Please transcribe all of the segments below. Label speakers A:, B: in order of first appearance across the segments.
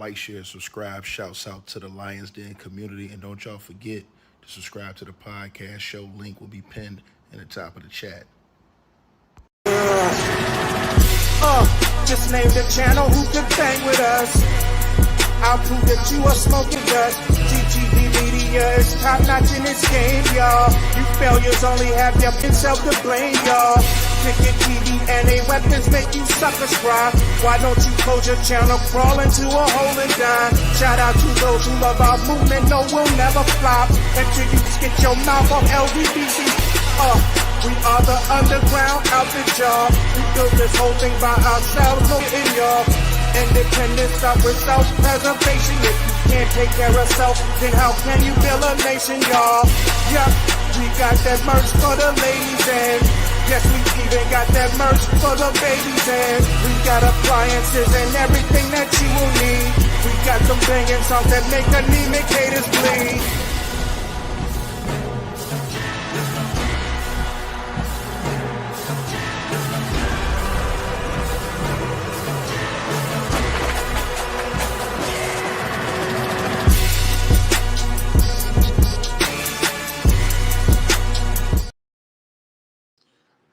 A: Like, share, subscribe. Shouts out to the Lions Den community. And don't y'all forget to subscribe to the podcast show. Link will be pinned in the top of the chat.
B: Just name the channel who can bang with us. I'll prove that you are smoking dust. GGB Media is top notch in this game, y'all. You failures only have yourself to blame, y'all. Cricket TV and they weapons make you suckers cry. Why don't you close your channel, crawl into a hole and die? Shout out to those who love our movement, no, we'll never flop until you get your mouth off LGBT. We are the underground out the job. We built this whole thing by ourselves, no in y'all. Independence start with self-preservation. If you can't take care of self, then how can you build a nation, y'all? Yup, we got that merch for the ladies and yes, we even got that merch for the babies and we got appliances and everything that you will need. We got some banging songs that make anemic haters bleed.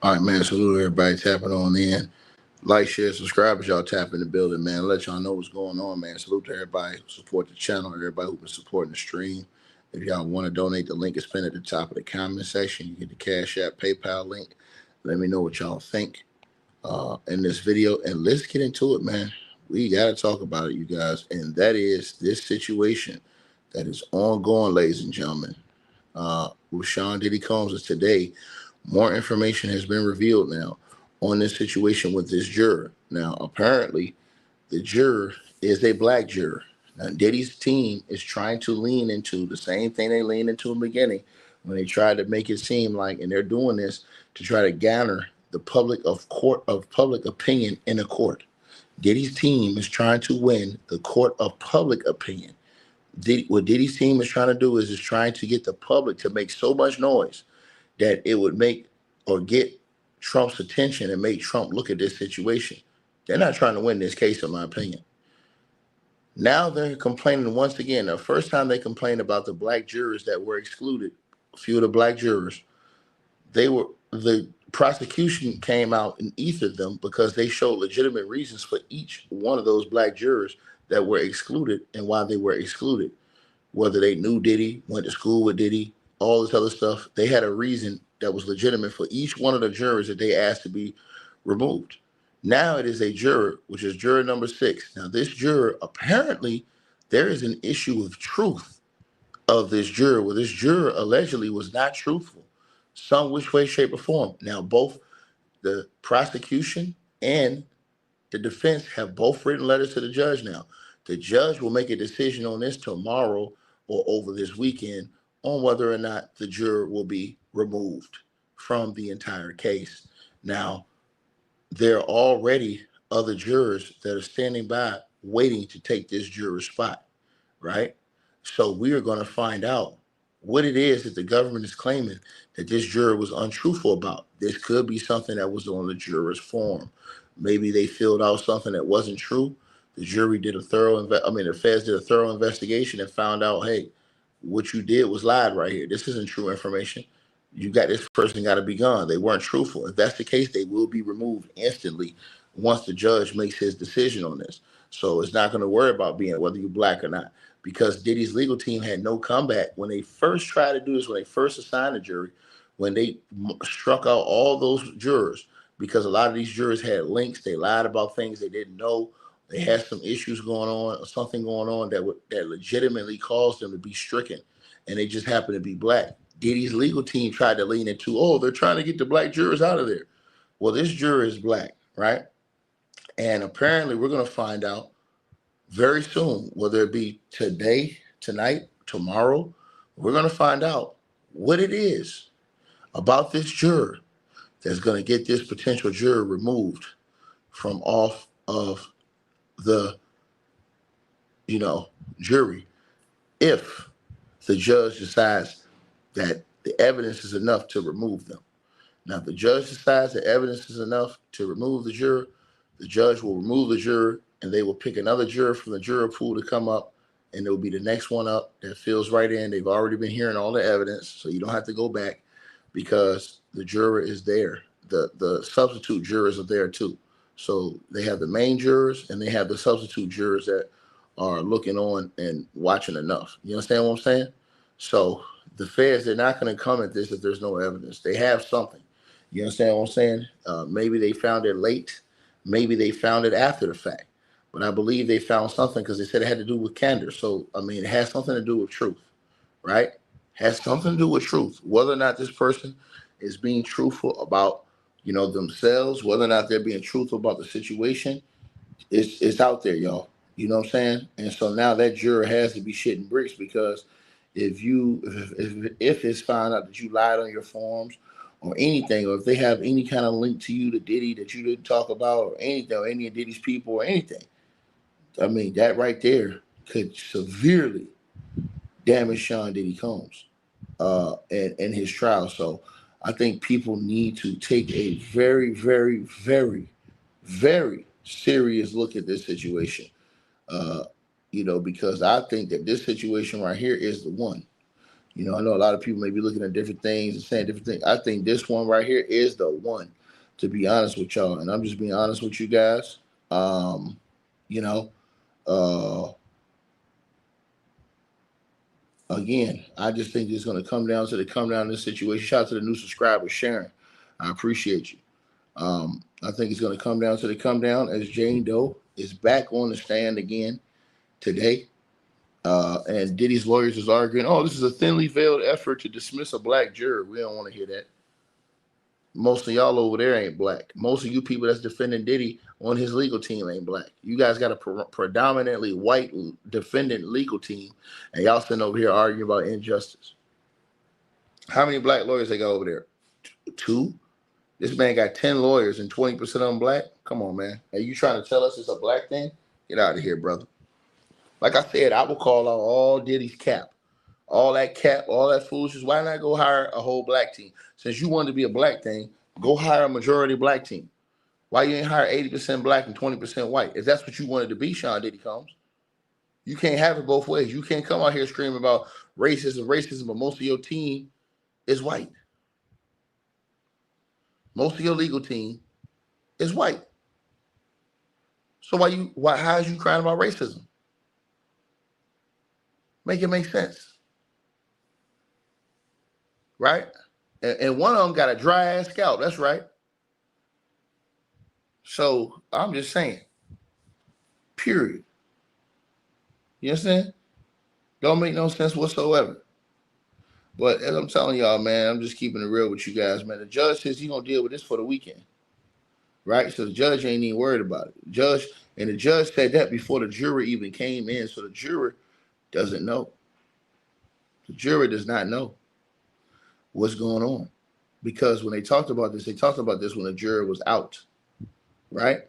A: All right, man. Salute everybody tapping on in. Like, share, subscribe as y'all tap in the building, man. Let y'all know what's going on, man. Salute to everybody who support the channel, everybody who's been supporting the stream. If y'all want to donate, the link is pinned at the top of the comment section. You get the Cash App, PayPal link. Let me know what y'all think in this video. And let's get into it, man. We got to talk about it, you guys. And that is this situation that is ongoing, ladies and gentlemen. With Sean Diddy Combs today. More information has been revealed now on this situation with this juror. Now, apparently, the juror is a black juror. Now, Diddy's team is trying to lean into the same thing they leaned into in the beginning when they tried to make it seem like, and they're doing this to try to garner the public opinion in a court. Diddy's team is trying to win the court of public opinion. What Diddy's team is trying to do is trying to get the public to make so much noise that it would make or get Trump's attention and make Trump look at this situation. They're not trying to win this case, in my opinion. Now they're complaining once again. The first time they complained about the black jurors that were excluded, a few of the black jurors, the prosecution came out and ethered them because they showed legitimate reasons for each one of those black jurors that were excluded and why they were excluded. Whether they knew Diddy, went to school with Diddy, all this other stuff, they had a reason that was legitimate for each one of the jurors that they asked to be removed. Now it is a juror, which is juror number 6. Now this juror, apparently there is an issue of truth of this juror, where this juror allegedly was not truthful, some which way, shape, or form. Now both the prosecution and the defense have both written letters to the judge now. The judge will make a decision on this tomorrow or over this weekend on whether or not the juror will be removed from the entire case. Now, there are already other jurors that are standing by waiting to take this juror's spot, right? So we are going to find out what it is that the government is claiming that this juror was untruthful about. This could be something that was on the juror's form. Maybe they filled out something that wasn't true. The jury did the feds did a thorough investigation and found out, hey, what you did was lied right here. This isn't true information. This person got to be gone. They weren't truthful. If that's the case, they will be removed instantly once the judge makes his decision on this. So it's not going to worry about whether you're black or not, because Diddy's legal team had no comeback when they first tried to do this, when they first assigned the jury, when they struck out all those jurors, because a lot of these jurors had links. They lied about things they didn't know. They had some issues going on or something going on that legitimately caused them to be stricken, and they just happened to be black. Diddy's legal team tried to lean into, they're trying to get the black jurors out of there. Well, this juror is black, right? And apparently we're going to find out very soon, whether it be today, tonight, tomorrow, we're going to find out what it is about this juror that's going to get this potential juror removed from off of the jury if the judge decides that the evidence is enough to remove them. Now, if the judge decides the evidence is enough to remove the juror, the judge will remove the juror and they will pick another juror from the juror pool to come up, and it'll be the next one up that fills right in. They've already been hearing all the evidence, so you don't have to go back because the juror is there. The substitute jurors are there too. So they have the main jurors and they have the substitute jurors that are looking on and watching enough. You understand what I'm saying? So the feds, they're not going to come at this if there's no evidence. They have something. You understand what I'm saying? Maybe they found it late. Maybe they found it after the fact. But I believe they found something because they said it had to do with candor. So, I mean, it has something to do with truth, right? Has something to do with truth. Whether or not this person is being truthful about, themselves, whether or not they're being truthful about the situation, it's out there, y'all. You know what I'm saying? And so now that juror has to be shitting bricks because if it's found out that you lied on your forms or anything, or if they have any kind of link to you to Diddy that you didn't talk about or anything, or any of Diddy's people or anything, I mean, that right there could severely damage Sean Diddy Combs and his trial. So I think people need to take a very, very, very, very serious look at this situation. Because I think that this situation right here is the one. I know a lot of people may be looking at different things and saying different things. I think this one right here is the one, to be honest with y'all. And I'm just being honest with you guys. Again, I just think it's going to come down to this situation. Shout out to the new subscriber, Sharon. I appreciate you. I think it's going to come down as Jane Doe is back on the stand again today. And Diddy's lawyers is arguing, oh, this is a thinly veiled effort to dismiss a black juror. We don't want to hear that. Most of y'all over there ain't black. Most of you people that's defending Diddy on his legal team ain't black. You guys got a predominantly white defendant legal team, and y'all sitting over here arguing about injustice. How many black lawyers they got over there? 2? This man got 10 lawyers and 20% of them black? Come on, man. Are you trying to tell us it's a black thing? Get out of here, brother. Like I said, I will call out all Diddy's cap. All that foolishness. Why not go hire a whole black team? Since you wanted to be a black thing, go hire a majority black team. Why you ain't hire 80% black and 20% white? If that's what you wanted to be, Sean Diddy Combs. You can't have it both ways. You can't come out here screaming about racism, but most of your team is white. Most of your legal team is white. So how is you crying about racism? Make it make sense. Right? And one of them got a dry ass scalp. That's right. So I'm just saying. Period. You understand? Don't make no sense whatsoever. But as I'm telling y'all, man, I'm just keeping it real with you guys, man. The judge says he's gonna deal with this for the weekend. Right? So the judge ain't even worried about it. The judge said that before the juror even came in. So the juror doesn't know. The juror does not know what's going on. Because when they talked about this when the juror was out. Right?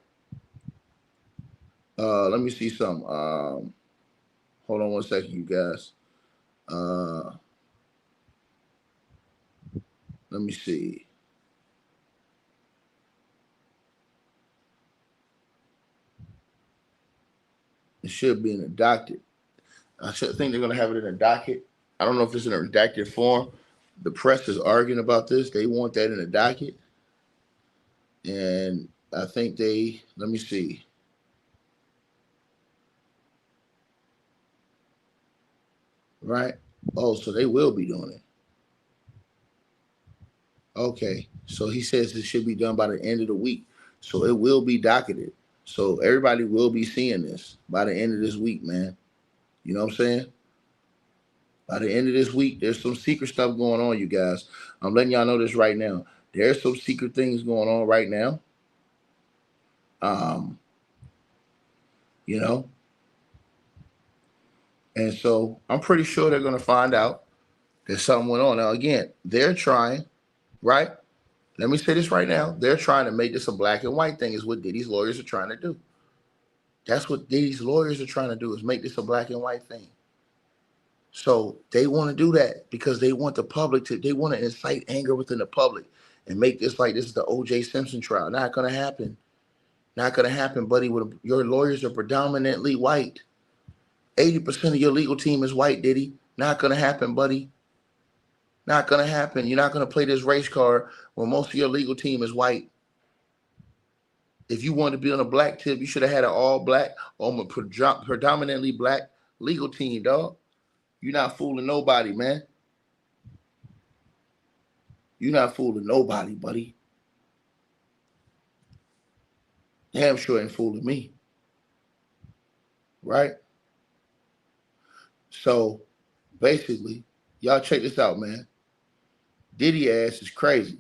A: Let me see some. Hold on one second, you guys. Let me see. It should be in a docket. I should think they're going to have it in a docket. I don't know if it's in a redacted form. The press is arguing about this. They want that in a docket. And I think let me see. Right? Oh, so they will be doing it. Okay. So he says it should be done by the end of the week. So it will be docketed. So everybody will be seeing this by the end of this week, man. You know what I'm saying? By the end of this week, there's some secret stuff going on, you guys. I'm letting y'all know this right now. There's some secret things going on right now. And so I'm pretty sure they're going to find out that something went on. Now, again, they're trying, right? Let me say this right now. They're trying to make this a black and white thing is what Diddy's lawyers are trying to do. That's what Diddy's lawyers are trying to do is make this a black and white thing. So they want to do that because they want the public they want to incite anger within the public and make this like this is the O.J. Simpson trial. Not going to happen. Not going to happen, buddy. Your lawyers are predominantly white. 80% of your legal team is white, Diddy. Not going to happen, buddy. Not going to happen. You're not going to play this race card when most of your legal team is white. If you wanted to be on a black tip, you should have had an all black, or predominantly black legal team, dog. You're not fooling nobody, man. You're not fooling nobody, buddy. Damn sure ain't fooling me. Right? So, basically, y'all check this out, man. Diddy ass is crazy,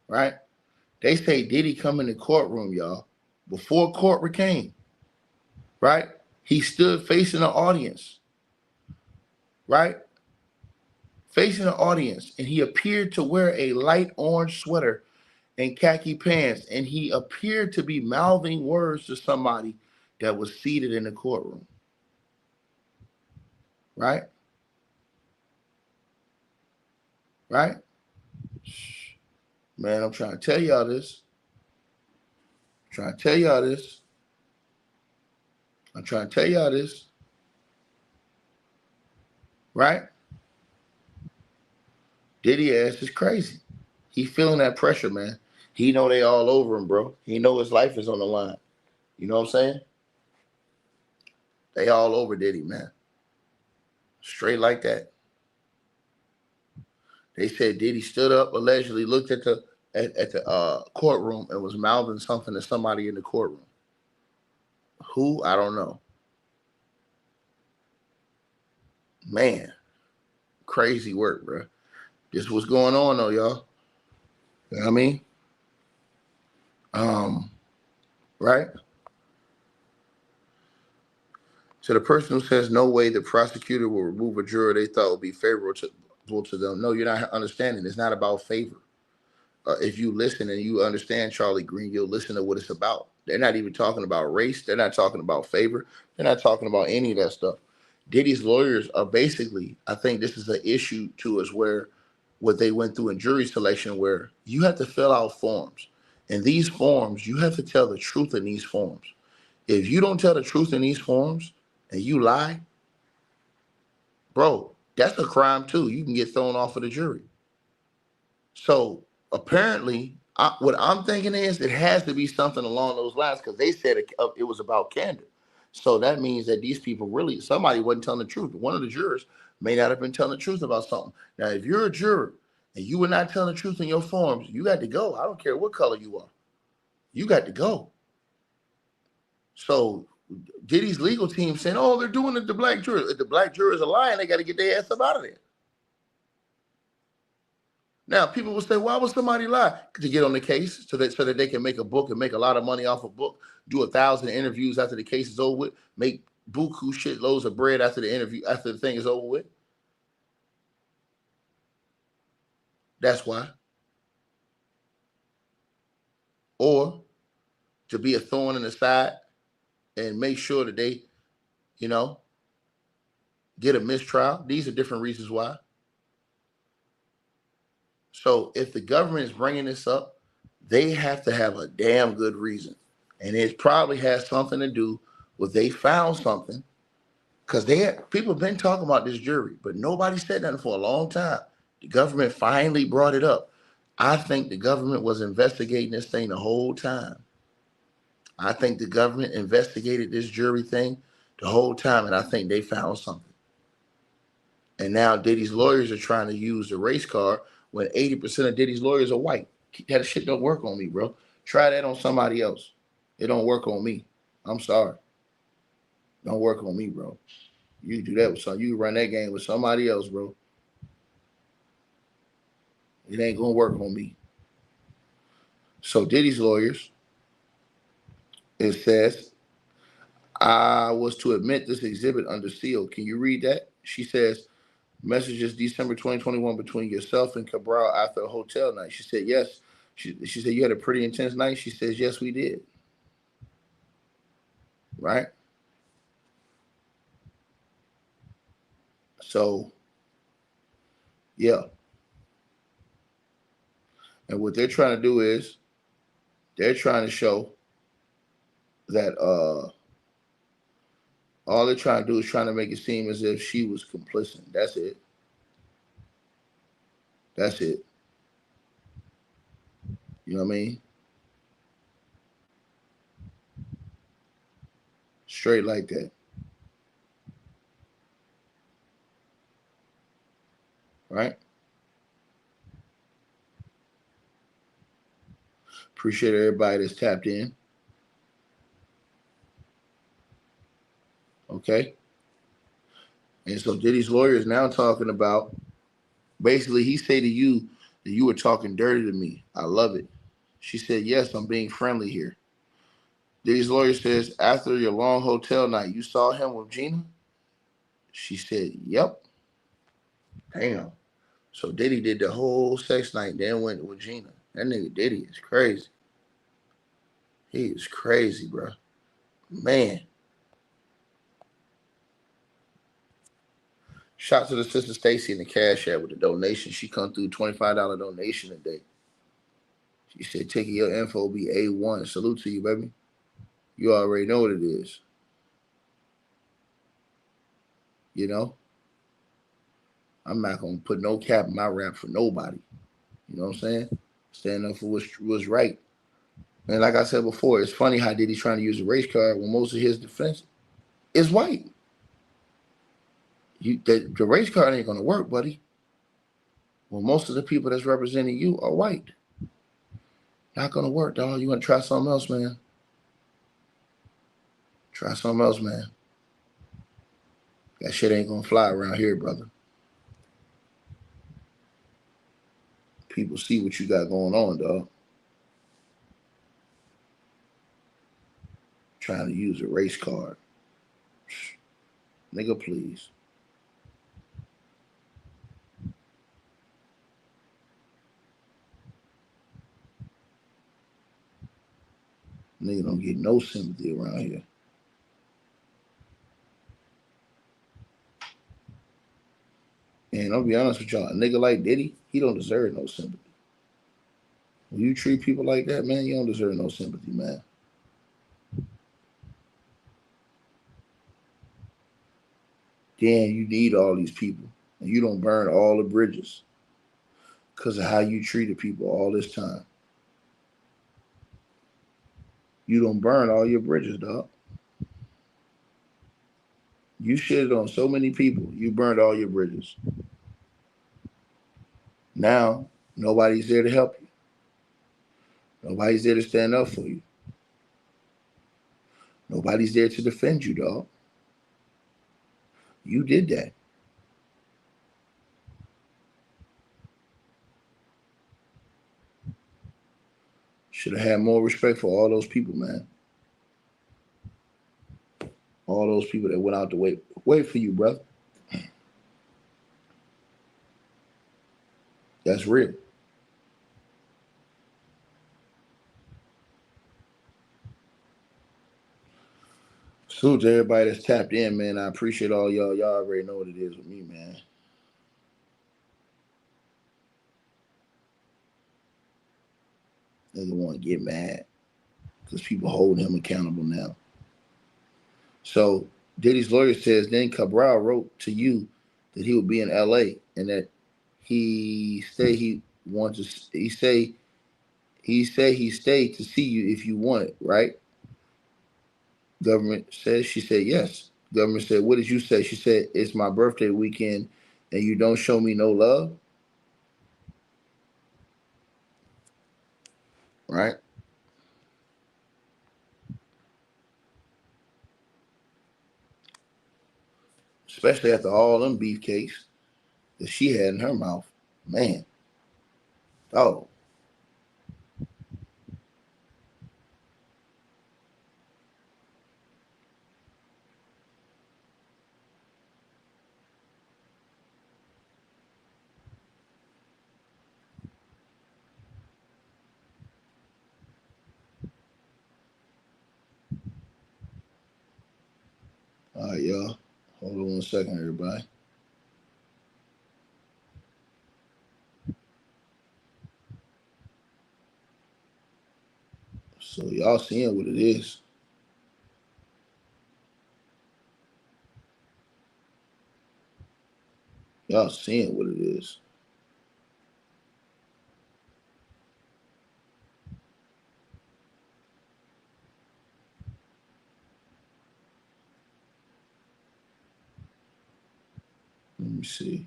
A: right? They say Diddy come in the courtroom, y'all, before court came, right? He stood facing the audience, right? Facing the audience, and he appeared to wear a light orange sweater and khaki pants, and he appeared to be mouthing words to somebody that was seated in the courtroom, right? Right? Man, I'm trying to tell y'all this. I'm trying to tell y'all this. I'm trying to tell y'all this. Right? Diddy ass is crazy. He feeling that pressure, man. He know they all over him, bro. He know his life is on the line. You know what I'm saying? They all over Diddy, man. Straight like that. They said Diddy stood up, allegedly looked at the courtroom and was mouthing something to somebody in the courtroom. Who? I don't know. Man, crazy work, bro. This is what's going on, though, y'all. You know what I mean? Right? So the person who says no way the prosecutor will remove a juror they thought would be favorable to them. No, you're not understanding. It's not about favor. If you listen and you understand Charlie Green, you'll listen to what it's about. They're not even talking about race. They're not talking about favor. They're not talking about any of that stuff. Diddy's lawyers are basically, I think this is an issue too, is where what they went through in jury selection, where you have to fill out forms. And these forms, you have to tell the truth in these forms. If you don't tell the truth in these forms and you lie, bro, that's a crime too. You can get thrown off of the jury. So apparently, what I'm thinking is it has to be something along those lines, because they said it was about candor. So that means that these people really, somebody wasn't telling the truth. One of the jurors may not have been telling the truth about something. Now, if you're a juror and you were not telling the truth in your forms, you got to go. I don't care what color you are. You got to go. So Diddy's legal team saying, oh, they're doing it to black jurors. If the black jurors are lying, they got to get their ass up out of there. Now, people will say, why would somebody lie? To get on the case so that they can make a book and make a lot of money off a book, do 1,000 interviews after the case is over with, make buku shitloads of bread after the thing is over with. That's why. Or to be a thorn in the side and make sure that they, get a mistrial. These are different reasons why. So if the government is bringing this up, they have to have a damn good reason. And it probably has something to do with they found something, because people have been talking about this jury, but nobody said nothing for a long time. The government finally brought it up. I think the government was investigating this thing the whole time. I think the government investigated this jury thing the whole time, and I think they found something. And now Diddy's lawyers are trying to use the race card when 80% of Diddy's lawyers are white. That shit don't work on me, bro. Try that on somebody else. It don't work on me. I'm sorry. Don't work on me, bro. You do that with some. You run that game with somebody else, bro. It ain't gonna work on me. So Diddy's lawyers, it says, I was to admit this exhibit under seal. Can you read that? She says, messages December 2021 between yourself and Cabral after a hotel night. She said, yes. She said, you had a pretty intense night. She says, yes, we did. Right? So, yeah. And what they're trying to do is they're trying to show that all they're trying to do is trying to make it seem as if she was complicit. That's it. That's it. You know what I mean? Straight like that. Right? Appreciate everybody that's tapped in. Okay? And so Diddy's lawyer is now talking about, basically he say to you that you were talking dirty to me. I love it. She said, yes, I'm being friendly here. Diddy's lawyer says, after your long hotel night, you saw him with Gina? She said, yep. Damn. So Diddy did the whole sex night, then went with Gina. That nigga Diddy is crazy. He is crazy, bro. Man. Shout to the sister Stacy in the cash app with the donation. She come through $25 donation a day. She said, taking your info be A1. Salute to you, baby. You already know what it is. You know? I'm not going to put no cap in my rap for nobody. You know what I'm saying? Stand up for what's right. And like I said before, it's funny how Diddy's trying to use a race card when most of his defense is white. The race card ain't going to work, buddy. Well, most of the people that's representing you are white. Not going to work, dog. You want to try something else, man? Try something else, man. That shit ain't going to fly around here, brother. People see what you got going on, dog. Trying to use a race card. Nigga, please. Nigga don't get no sympathy around here. And I'll be honest with y'all, a nigga like Diddy, he don't deserve no sympathy. When you treat people like that, man, you don't deserve no sympathy, man. Then you need all these people, and you don't burn all the bridges because of how you treated people all this time. You don't burn all your bridges, dog. You shitted on so many people, you burned all your bridges. Now, nobody's there to help you. Nobody's there to stand up for you. Nobody's there to defend you, dog. You did that. Should have had more respect for all those people, man. All those people that went out to wait for you, brother. That's real. Salute to everybody that's tapped in, man. I appreciate all y'all. Y'all already know what it is with me, man. Nigga want to get mad because people hold him accountable now. So Diddy's lawyer says then Cabral wrote to you that he would be in LA and that he stayed to see you if you wanted, right? Government says, she said yes. Government said, what did you say? She said, it's my birthday weekend and you don't show me no love, right? Especially after all them beefcakes that she had in her mouth. Man. Oh. All right, y'all. Hold on 1 second, everybody. So y'all seeing what it is. Y'all seeing what it is. Let me see.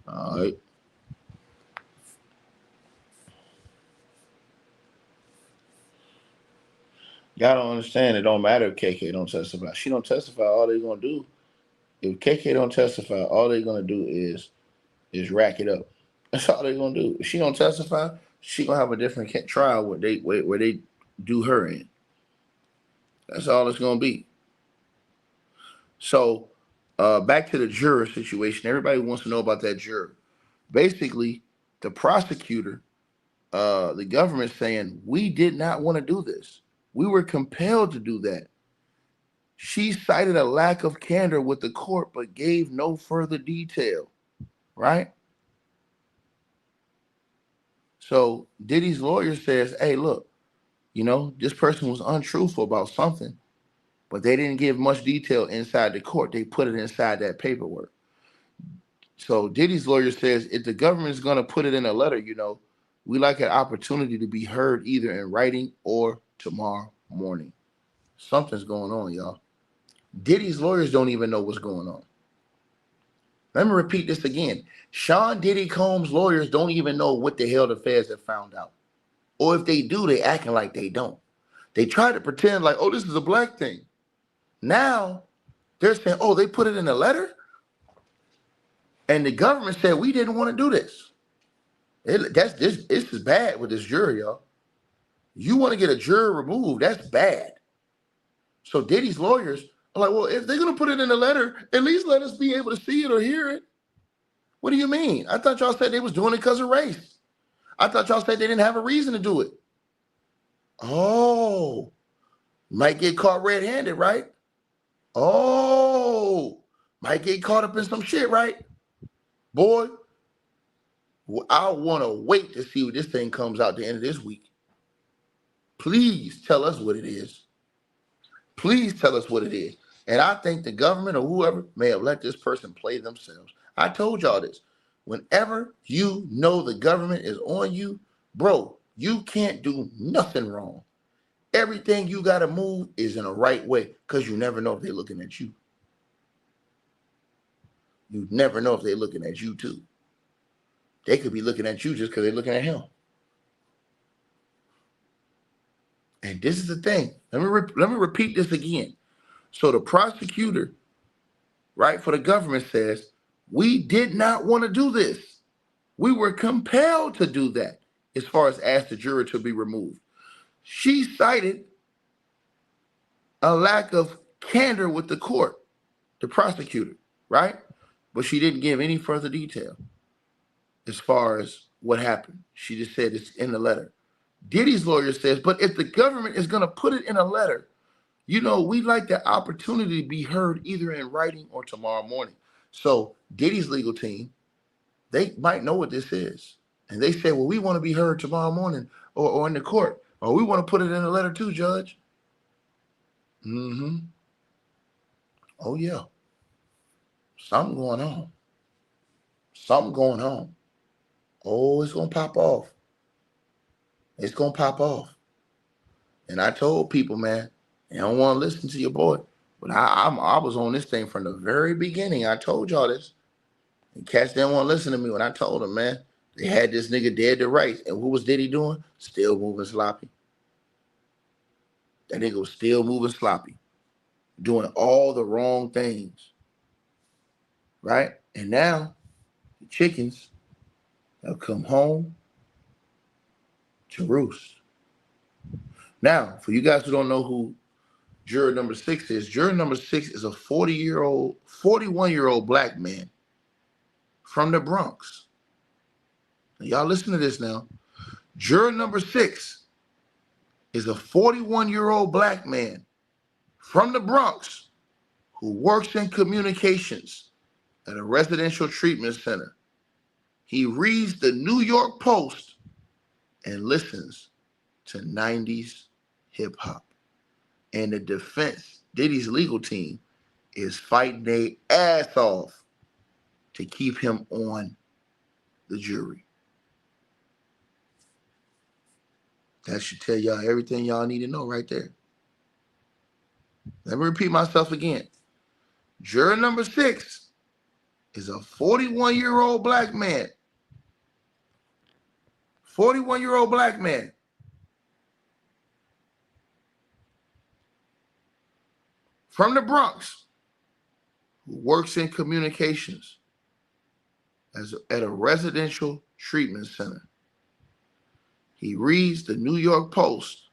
A: All right. Y'all don't understand. It don't matter if KK don't testify. She don't testify. All they gonna do, if KK don't testify, all they gonna do is rack it up. That's all they gonna do. If she don't testify, she gonna have a different trial where they do her in. That's all it's gonna be. So, back to the juror situation. Everybody wants to know about that juror. Basically, the prosecutor, the government saying we did not want to do this. We were compelled to do that. She cited a lack of candor with the court, but gave no further detail. Right? So Diddy's lawyer says, "Hey, look, this person was untruthful about something, but they didn't give much detail inside the court. They put it inside that paperwork." So Diddy's lawyer says, if the government is going to put it in a letter, we like an opportunity to be heard either in writing or tomorrow morning. Something's going on, y'all. Diddy's lawyers don't even know what's going on. Let me repeat this again. Sean Diddy Combs' lawyers don't even know what the hell the feds have found out. Or if they do, they acting like they don't. They try to pretend like, oh, this is a black thing. Now they're saying, oh, they put it in a letter? And the government said, we didn't want to do this. This is bad with this jury, y'all. You want to get a juror removed, that's bad. So Diddy's lawyers are like, well, if they're going to put it in a letter, at least let us be able to see it or hear it. What do you mean? I thought y'all said they was doing it because of race. I thought y'all said they didn't have a reason to do it. Oh, might get caught red-handed, right? Oh, might get caught up in some shit, right? Boy, I want to wait to see what this thing comes out the end of this week. Please tell us what it is. Please tell us what it is. And I think the government or whoever may have let this person play themselves. I told y'all this. Whenever you know the government is on you, bro, you can't do nothing wrong. Everything you got to move is in the right way because you never know if they're looking at you. You never know if they're looking at you too. They could be looking at you just because they're looking at him. And this is the thing. Let me repeat this again. So the prosecutor, right, for the government says, we did not want to do this. We were compelled to do that as far as ask the juror to be removed. She cited a lack of candor with the court, the prosecutor, right? But she didn't give any further detail as far as what happened. She just said it's in the letter. Diddy's lawyer says, but if the government is going to put it in a letter, we'd like the opportunity to be heard either in writing or tomorrow morning. So Diddy's legal team, they might know what this is. And they say, well, we want to be heard tomorrow morning or in the court. Or we want to put it in a letter too, Judge. Mm-hmm. Oh, yeah. Something going on. Something going on. Oh, it's going to pop off. It's going to pop off. And I told people, man, they don't want to listen to your boy. But I was on this thing from the very beginning. I told y'all this. And cats didn't want to listen to me when I told them, man. They had this nigga dead to rights. And what was Diddy doing? Still moving sloppy. That nigga was still moving sloppy. Doing all the wrong things. Right? And now, the chickens have come home to roost. Now, for you guys who don't know who juror number 6 is, juror number 6 is a 41-year-old black man from the Bronx. Now, y'all listen to this now. Juror number 6 is a 41-year-old black man from the Bronx who works in communications at a residential treatment center. He reads the New York Post and listens to 90s hip hop. And the defense, Diddy's legal team, is fighting their ass off to keep him on the jury. That should tell y'all everything y'all need to know right there. Let me repeat myself again. Juror number 6 is a 41-year-old black man. 41-year-old black man. From the Bronx, who works in communications at a residential treatment center. He reads the New York Post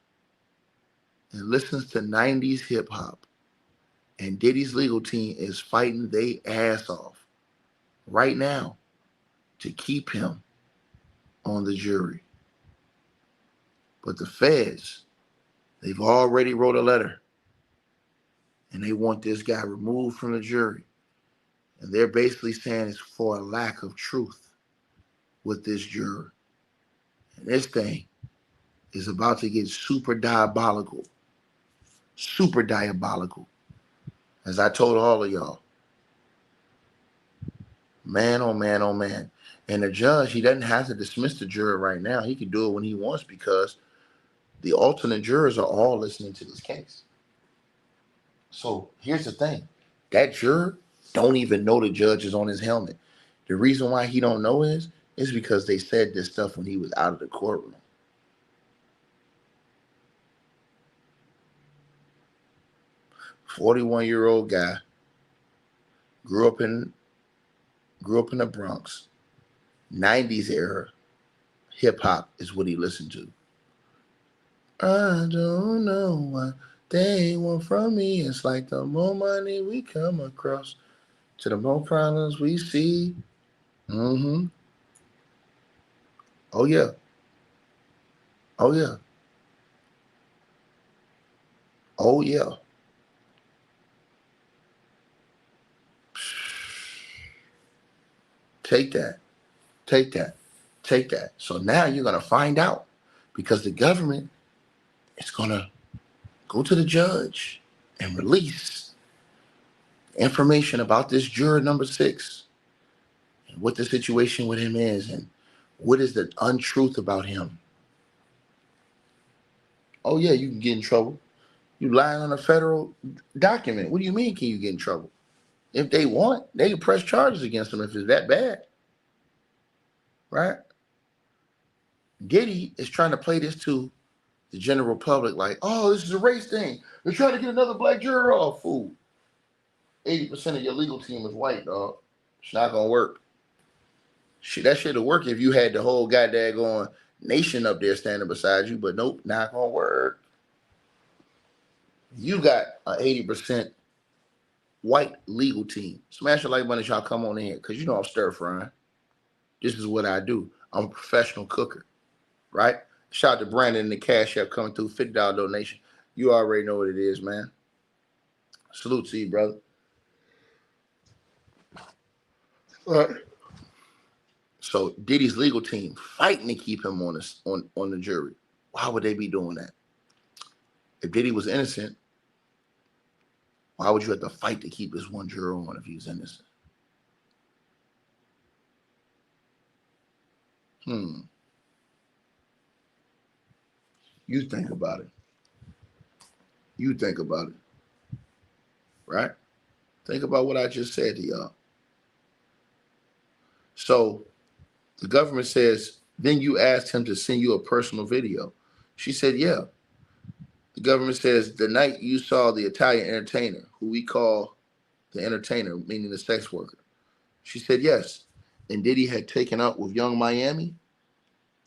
A: and listens to 90s hip hop. And Diddy's legal team is fighting their ass off right now to keep him on the jury. But the feds, they've already wrote a letter and they want this guy removed from the jury. And they're basically saying it's for a lack of truth with this juror. And this thing is about to get super diabolical. Super diabolical. As I told all of y'all. Man, oh man, oh man. And the judge, he doesn't have to dismiss the juror right now. He can do it when he wants because the alternate jurors are all listening to this case. So here's the thing. That juror don't even know the judge is on his helmet. The reason why he don't know is because they said this stuff when he was out of the courtroom. "41-year-old guy, grew up in the Bronx. 90s era hip hop is what he listened to. I don't know what they want from me. It's like the more money we come across, to the more problems we see. Mm-hmm. Oh yeah. Oh yeah. Oh yeah. Take that. Take that. Take that. So now you're going to find out because the government is going to go to the judge and release information about this juror number 6 and what the situation with him is and what is the untruth about him. Oh yeah, you can get in trouble. You lying on a federal document. What do you mean can you get in trouble? If they want, they can press charges against him if it's that bad. Right? Diddy is trying to play this to the general public like, oh, this is a race thing. They're trying to get another black juror off, fool. 80% of your legal team is white, dog. It's not going to work. Shit, that shit'll work if you had the whole goddamn going nation up there standing beside you, but nope, not going to work. You got an 80% white legal team. Smash the like button, y'all come on in, because you know I'm stir frying. This is what I do. I'm a professional cooker, right? Shout out to Brandon in the Cash App coming through, $50 donation. You already know what it is, man. Salute to you, brother. All right. So Diddy's legal team fighting to keep him on the jury. Why would they be doing that? If Diddy was innocent, why would you have to fight to keep this one juror on if he was innocent? You think about it. You think about it. Right? Think about what I just said to y'all. So the government says, then you asked him to send you a personal video. She said, yeah. The government says, the night you saw the Italian entertainer, who we call the entertainer, meaning the sex worker. She said, yes. And Diddy had taken up with Young Miami?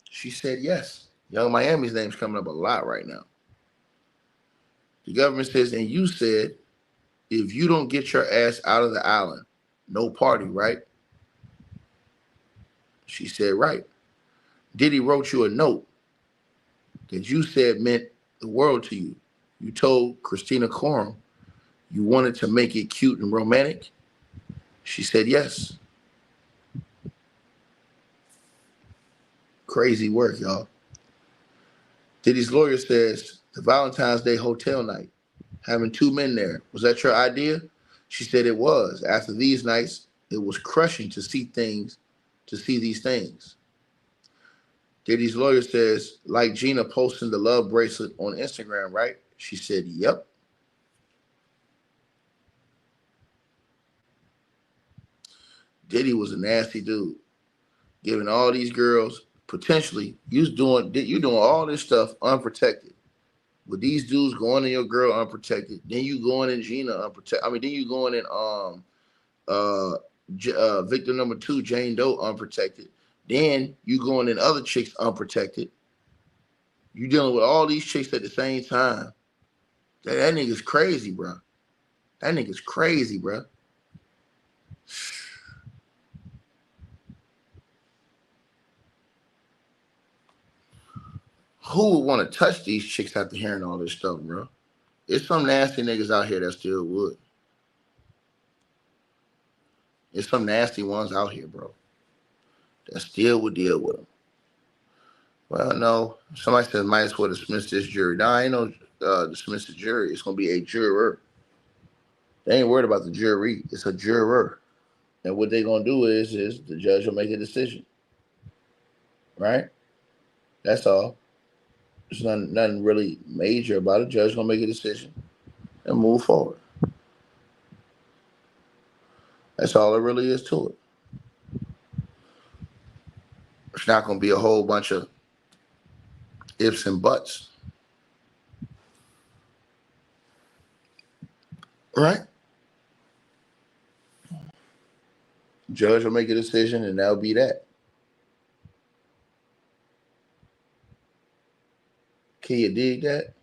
A: She said, yes. Young Miami's name's coming up a lot right now. The government says, and you said, if you don't get your ass out of the island, no party, right? She said, right. Diddy wrote you a note that you said meant the world to you. You told Christina Coram you wanted to make it cute and romantic. She said, yes. Crazy work, y'all. Diddy's lawyer says the Valentine's Day hotel night, having two men there, was that your idea? She said it was. After these nights, it was crushing to see these things. Diddy's lawyer says, like Gina posting the love bracelet on Instagram, right? She said, yep. Diddy was a nasty dude, giving all these girls potentially you doing all this stuff unprotected. With these dudes going in your girl unprotected, then you going in Gina unprotected. I mean, then you going in uh, victim number two, Jane Doe unprotected. Then you going in other chicks unprotected. You dealing with all these chicks at the same time. That nigga's crazy, bro. That nigga's crazy, bro. Who would want to touch these chicks after hearing all this stuff, bro? There's some nasty niggas out here that still would. There's some nasty ones out here, bro, that still would deal with them. Well, no. Somebody says might as well dismiss this jury. No, I ain't no dismiss the jury. It's gonna be a juror. They ain't worried about the jury. It's a juror. And what they gonna do is the judge will make a decision. Right? That's all. There's nothing really major about it. Judge gonna make a decision and move forward. That's all there really is to it. It's not gonna be a whole bunch of ifs and buts. Right? Judge will make a decision and that'll be that. Can you dig that?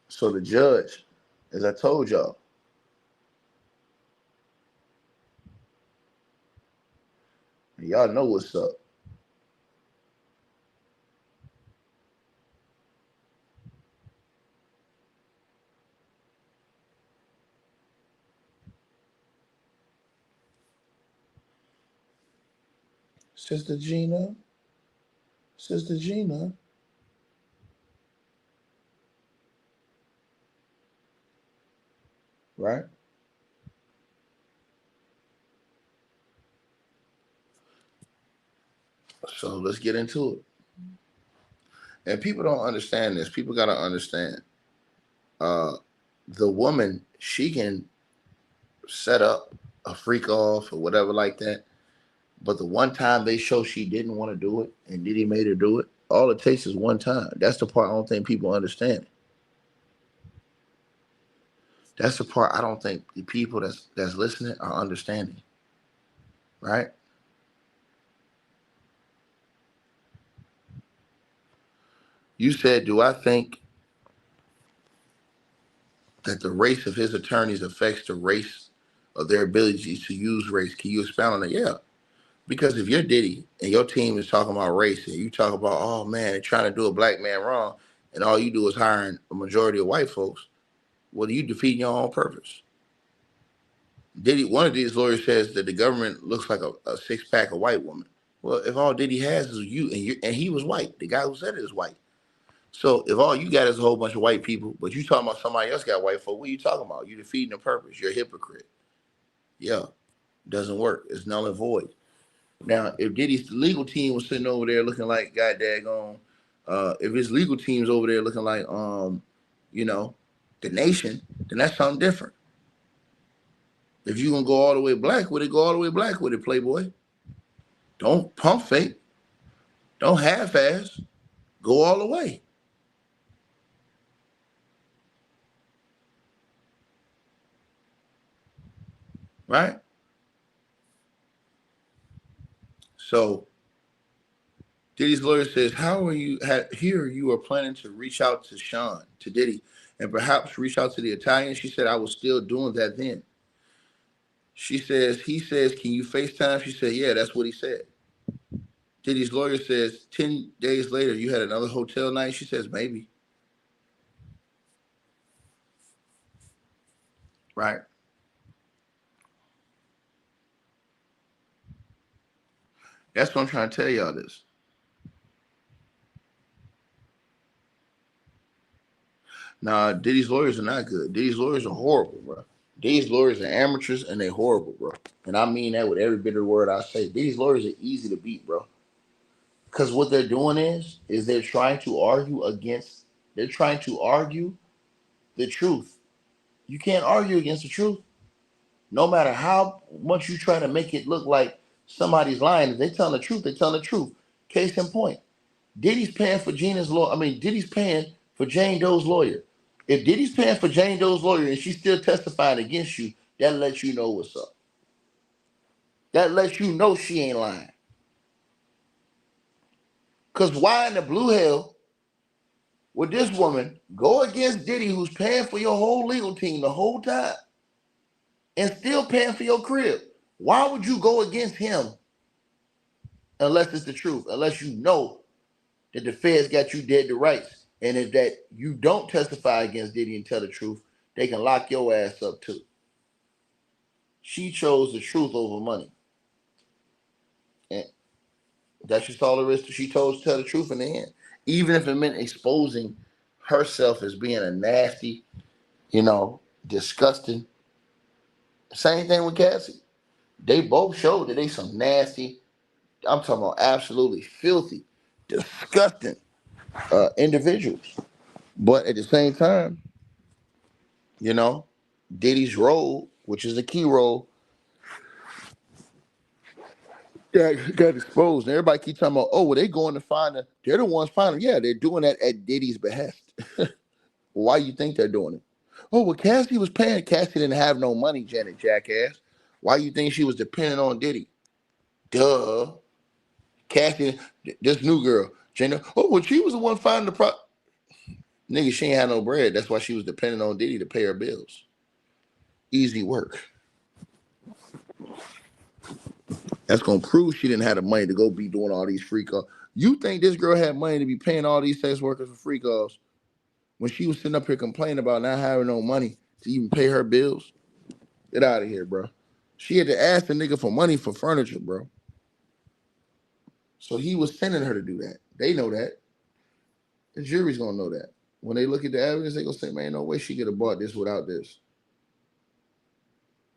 A: So the judge, as I told y'all, y'all know what's up. Sister Gina. Sister Gina. Right? So let's get into it. And people don't understand this. People got to understand. The woman, she can set up a freak off or whatever like that. But the one time they show she didn't want to do it and Diddy made her do it, all it takes is one time. That's the part I don't think people understand. That's the part I don't think the people that's listening are understanding. Right? You said, do I think that the race of his attorneys affects the race of their ability to use race? Can you expound on that? Yeah. Because if you're Diddy and your team is talking about race and you talk about, oh man, they're trying to do a black man wrong, and all you do is hiring a majority of white folks, well, you defeating your own purpose. Diddy, one of these lawyers says that the government looks like a six-pack of white woman. Well, if all Diddy has is you and he was white, the guy who said it is white. So if all you got is a whole bunch of white people, but you talking about somebody else got white folk, what are you talking about? You defeating the purpose. You're a hypocrite. Yeah, doesn't work. It's null and void. Now, if Diddy's legal team was sitting over there looking like god daggone, if his legal team's over there looking like you know, the nation, then that's something different. If you gonna go all the way black with it, go all the way black with it, Playboy. Don't pump fake. Don't half-ass. Go all the way. Right? So Diddy's lawyer says, how are you here? You are planning to reach out to Sean, to Diddy, and perhaps reach out to the Italian. She said, I was still doing that then. She says, he says, can you FaceTime? She said, yeah, that's what he said. Diddy's lawyer says, 10 days later, you had another hotel night? She says, maybe. right? That's what I'm trying to tell y'all this. Nah, Diddy's lawyers are not good. Diddy's lawyers are horrible, bro. Diddy's lawyers are amateurs and they horrible, bro. And I mean that with every bit of the word I say. Diddy's lawyers are easy to beat, bro. Because what they're doing is they're trying to argue against, they're trying to argue the truth. You can't argue against the truth. No matter how much you try to make it look like somebody's lying, if they tell the truth, they tell the truth. Case in point, Diddy's paying for Gina's law. I mean, Diddy's paying for Jane Doe's lawyer. If Diddy's paying for Jane Doe's lawyer and she's still testifying against you, that lets you know what's up. That lets you know she ain't lying. Because why in the blue hell would this woman go against Diddy, who's paying for your whole legal team the whole time, and still paying for your crib? Why would you go against him unless it's the truth? Unless you know that the feds got you dead to rights, and if that you don't testify against Diddy and tell the truth, they can lock your ass up too. She chose the truth over money, and that's just all there is. She chose to tell the truth in the end, even if it meant exposing herself as being a nasty, disgusting. Same thing with Cassie. They both showed that they some nasty. I'm talking about absolutely filthy, disgusting individuals. But at the same time, Diddy's role, which is the key role, that got exposed. And everybody keep talking about, oh, well, they going to find her. They're the ones finding her. Yeah, they're doing that at Diddy's behest. Why you think they're doing it? Oh, well, Cassie was paying. Cassie didn't have no money, Janet Jackass. Why you think she was dependent on Diddy? Duh. Cassie, this new girl, Jenna. Oh, well, she was the one finding the nigga, she ain't had no bread. That's why she was dependent on Diddy to pay her bills. Easy work. That's gonna prove she didn't have the money to go be doing all these free calls. You think this girl had money to be paying all these sex workers for free calls when she was sitting up here complaining about not having no money to even pay her bills? Get out of here, bro. She had to ask the nigga for money for furniture, bro. So he was sending her to do that. They know that. The jury's gonna know that. When they look at the evidence, they gonna say, man, no way she could have bought this without this.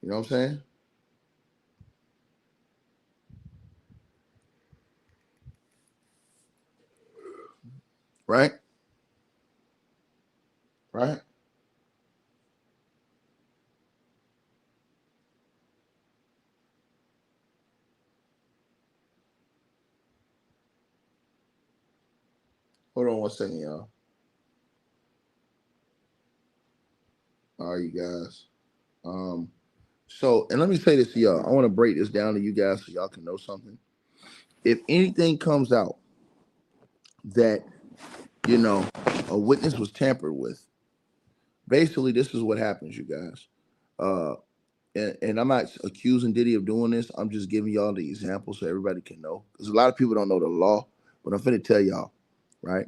A: You know what I'm saying? Right? Right? Hold on 1 second, y'all. All right, you guys. And let me say this to y'all. I want to break this down to you guys so y'all can know something. If anything comes out that, a witness was tampered with, basically this is what happens, you guys. And I'm not accusing Diddy of doing this. I'm just giving y'all the example so everybody can know. Because a lot of people don't know the law, but I'm finna tell y'all, right?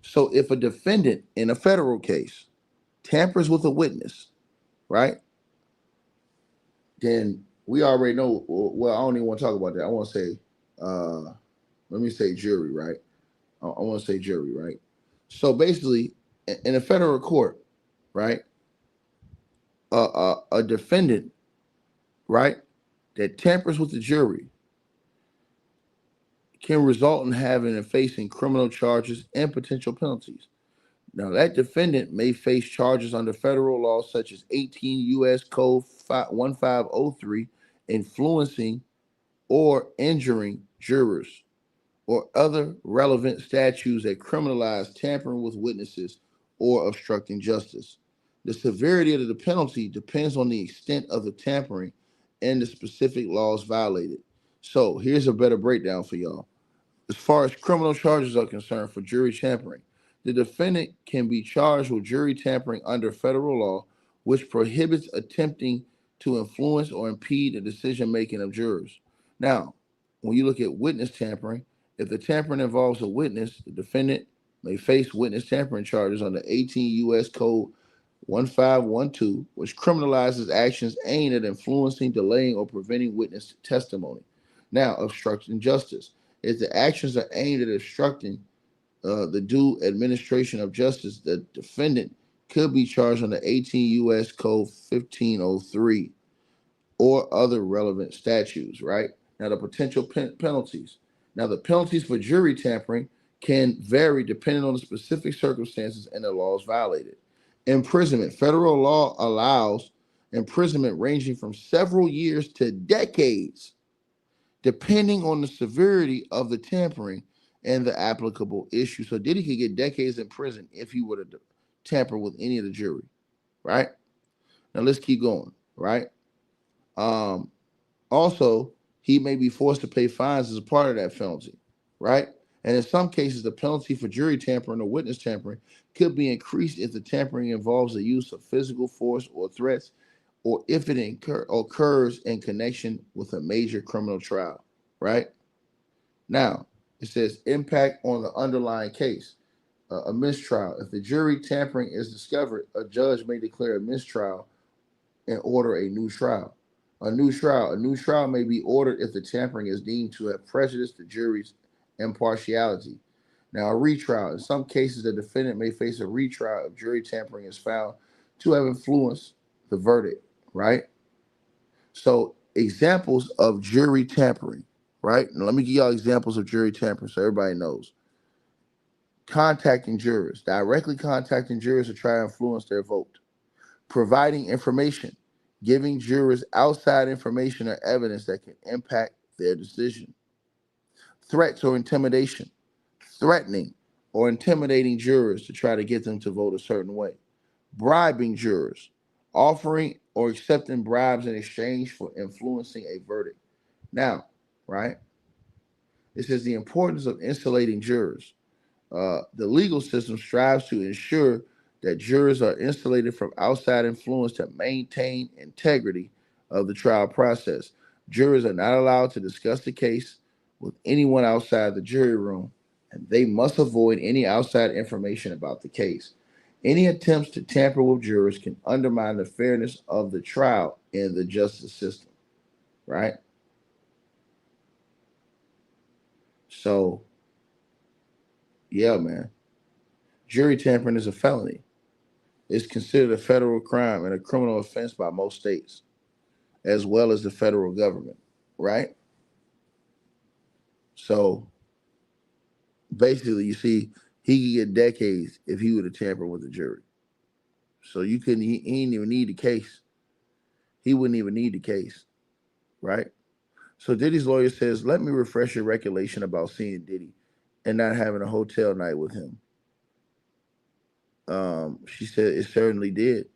A: So if a defendant in a federal case tampers with a witness, right? Then we already know. Well, I don't even want to talk about that. I want to say, let me say jury, right? I want to say jury, right? So basically, in a federal court, right, a defendant, right, that tampers with the jury can result in having and facing criminal charges and potential penalties. Now, that defendant may face charges under federal law such as 18 U.S. Code 1503, influencing or injuring jurors, or other relevant statutes that criminalize tampering with witnesses or obstructing justice. The severity of the penalty depends on the extent of the tampering and the specific laws violated. So here's a better breakdown for y'all. As far as criminal charges are concerned for jury tampering, the defendant can be charged with jury tampering under federal law, which prohibits attempting to influence or impede the decision making of jurors. Now, when you look at witness tampering, if the tampering involves a witness, the defendant may face witness tampering charges under 18 U.S. Code 1512, which criminalizes actions aimed at influencing, delaying, or preventing witness testimony. Now, obstructing justice. If the actions are aimed at obstructing the due administration of justice, the defendant could be charged under 18 U.S. Code 1503 or other relevant statutes, right? Now, the potential penalties. Now, the penalties for jury tampering can vary depending on the specific circumstances and the laws violated. Imprisonment. Federal law allows imprisonment ranging from several years to decades, depending on the severity of the tampering and the applicable issue. So Diddy could get decades in prison if he were to tamper with any of the jury, right? Now let's keep going, right? Um, Also, he may be forced to pay fines as a part of that penalty, right? And in some cases, the penalty for jury tampering or witness tampering could be increased if the tampering involves the use of physical force or threats, or if it occurs in connection with a major criminal trial, right? Now, it says impact on the underlying case, a mistrial. If the jury tampering is discovered, a judge may declare a mistrial and order a new trial. A new trial may be ordered if the tampering is deemed to have prejudiced the jury's impartiality. Now, a retrial. In some cases, the defendant may face a retrial if jury tampering is found to have influenced the verdict, right? So, examples of jury tampering, right? Now, let me give y'all examples of jury tampering so everybody knows. Contacting jurors, directly contacting jurors to try to influence their vote. Providing information, giving jurors outside information or evidence that can impact their decision. Threats or intimidation, threatening or intimidating jurors to try to get them to vote a certain way. Bribing jurors, offering or accepting bribes in exchange for influencing a verdict. Now, right, it says the importance of insulating jurors. The legal system strives to ensure that jurors are insulated from outside influence to maintain integrity of the trial process. Jurors are not allowed to discuss the case with anyone outside the jury room, and they must avoid any outside information about the case. Any attempts to tamper with jurors can undermine the fairness of the trial in the justice system, right? So, yeah, man. Jury tampering is a felony. It's considered a federal crime and a criminal offense by most states, as well as the federal government, right? So basically, you see, he could get decades if he would have tampered with the jury. So you couldn't, he didn't even need the case. He wouldn't even need the case, right? So Diddy's lawyer says, let me refresh your recollection about seeing Diddy and not having a hotel night with him. She said it certainly did.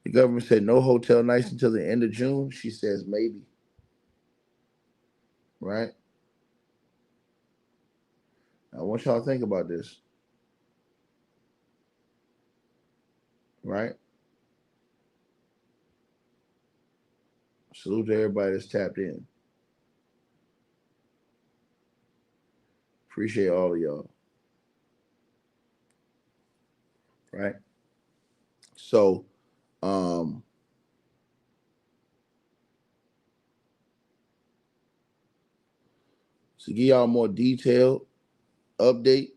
A: The government said no hotel nights until the end of June. She says maybe. Right? I want y'all to think about this. Right? Salute to everybody that's tapped in. Appreciate all of y'all. Right? So, to give y'all a more detailed update,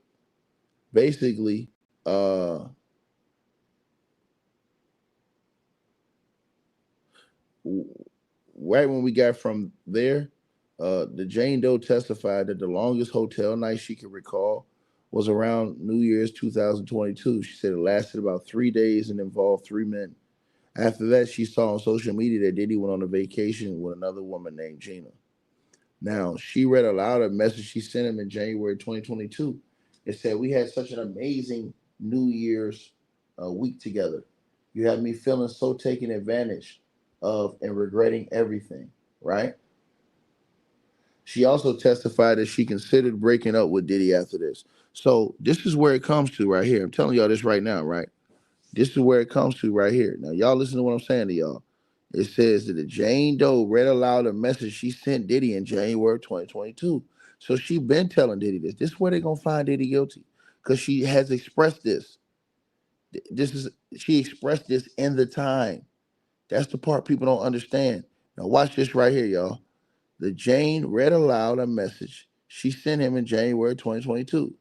A: basically, right when we got from there, the Jane Doe testified that the longest hotel night she could recall was around New Year's 2022. She said it lasted about 3 days and involved 3 men. After that, she saw on social media that Diddy went on a vacation with another woman named Gina. Now, she read aloud a message she sent him in January 2022. It said, we had such an amazing New Year's week together. You had me feeling so taken advantage of and regretting everything, right? She also testified that she considered breaking up with Diddy after this. So this is where it comes to right here. I'm telling y'all this right now, right? This is where it comes to right here. Now, y'all listen to what I'm saying to y'all. It says that the Jane Doe read aloud a message she sent Diddy in January 2022. So she been telling Diddy this. This is where they're going to find Diddy guilty because she has expressed this. This is she expressed this in the time. That's the part people don't understand. Now watch this right here, y'all. The Jane read aloud a message she sent him in January 2022.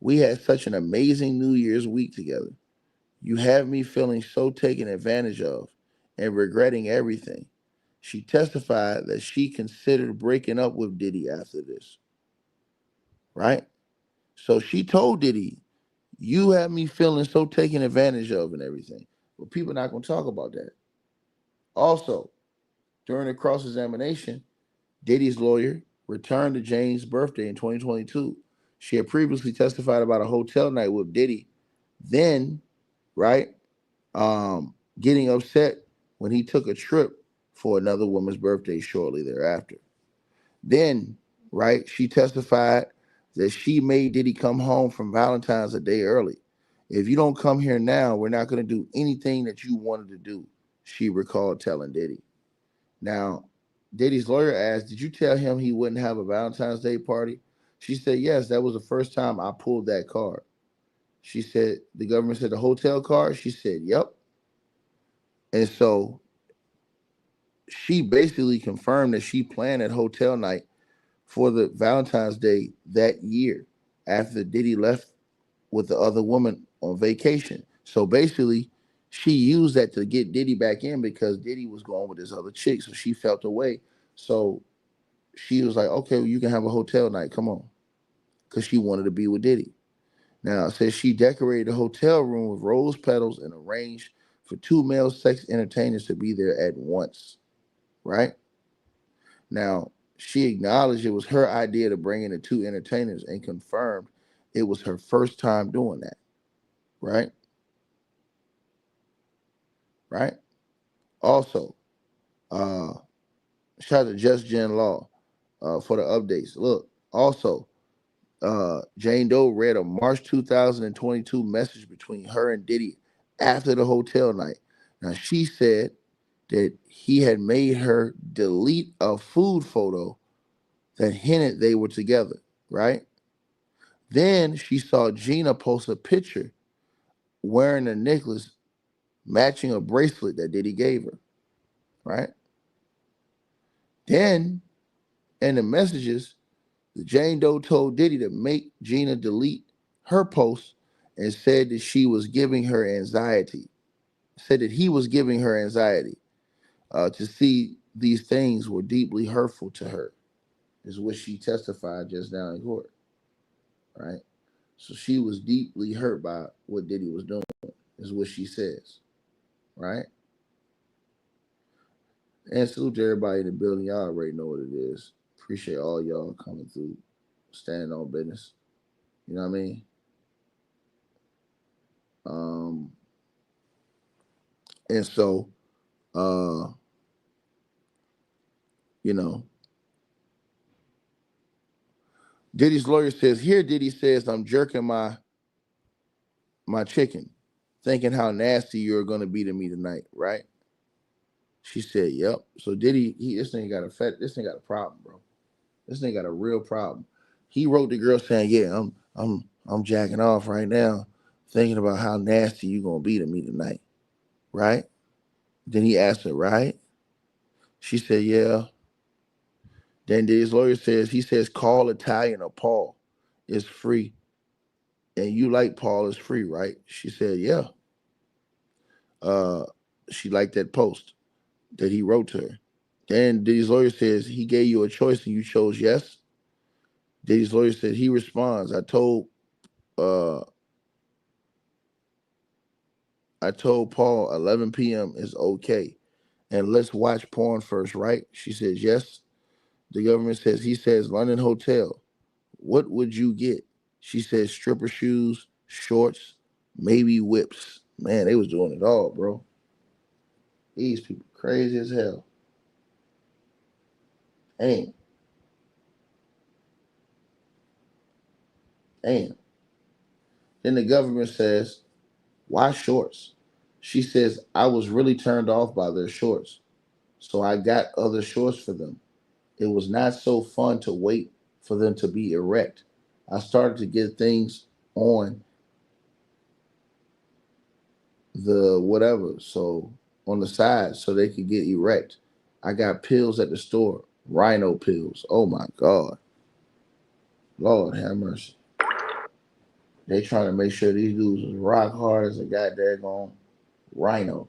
A: We had such an amazing New Year's week together. You have me feeling so taken advantage of and regretting everything. She testified that she considered breaking up with Diddy after this, right? So she told Diddy, you have me feeling so taken advantage of and everything. But people are not going to talk about that. Also, during the cross examination, Diddy's lawyer returned to Jane's birthday in 2022. She had previously testified about a hotel night with Diddy, then, right, getting upset when he took a trip for another woman's birthday shortly thereafter. Then, right, she testified that she made Diddy come home from Valentine's a day early. If you don't come here now, we're not going to do anything that you wanted to do, she recalled telling Diddy. Now, Diddy's lawyer asked, did you tell him he wouldn't have a Valentine's Day party? She said, yes, that was the first time I pulled that card. She said, the government said the hotel card? She said, yep. And so she basically confirmed that she planned that hotel night for the Valentine's Day that year after Diddy left with the other woman on vacation. So basically, she used that to get Diddy back in because Diddy was going with this other chick. So she felt away. So she was like, okay, well, you can have a hotel night. Come on. Because she wanted to be with Diddy. Now, it says she decorated the hotel room with rose petals and arranged for two male sex entertainers to be there at once. Right? Now, she acknowledged it was her idea to bring in the two entertainers and confirmed it was her first time doing that. Right? Right? Also, uh, shout out to Just Gen Law for the updates. Look, also, Jane Doe read a March 2022 message between her and Diddy after the hotel night. Now, she said that he had made her delete a food photo that hinted they were together, right? Then she saw Gina post a picture wearing a necklace matching a bracelet that Diddy gave her, right? Then in the messages, the Jane Doe told Diddy to make Gina delete her post and said that she was giving her anxiety. Said that he was giving her anxiety to see these things were deeply hurtful to her, is what she testified just now in court, right? So she was deeply hurt by what Diddy was doing, is what she says, right? And salute to everybody in the building. Y'all already know what it is. Appreciate all y'all coming through, standing on business. You know what I mean? Um, and so, uh, you know, Diddy's lawyer says, here Diddy says, I'm jerking my chicken, thinking how nasty you're gonna be to me tonight, right? She said, yep. So Diddy, this thing got a problem, bro. This thing got a real problem. He wrote the girl saying, yeah, I'm jacking off right now, thinking about how nasty you gonna be to me tonight, right? Then he asked her, right? She said, yeah. Then his lawyer says, he says, call Italian or Paul. It's free. And you like Paul is free, right? She said, yeah. Uh, she liked that post that he wrote to her. Then Diddy's lawyer says, he gave you a choice and you chose yes. Diddy's lawyer said, he responds, uh, I told Paul 11 p.m. is okay. And let's watch porn first, right? She says, yes. The government says, he says, London Hotel. What would you get? She says, stripper shoes, shorts, maybe whips. Man, they was doing it all, bro. These people crazy as hell. Damn. Damn. Then the government says, why shorts? She says, I was really turned off by their shorts. So I got other shorts for them. It was not so fun to wait for them to be erect. I started to get things on the whatever, so on the side, so they could get erect. I got pills at the store, rhino pills. Oh my God, Lord have mercy. They trying to make sure these dudes is rock hard as a goddamn rhino.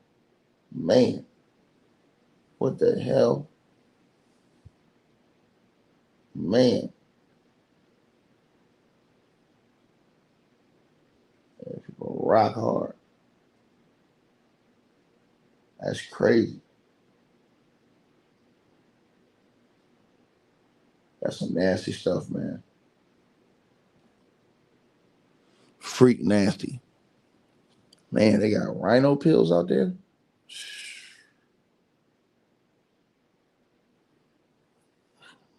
A: Man, what the hell, man? People rock hard. That's crazy. That's some nasty stuff, man. Freak nasty. Man, they got rhino pills out there.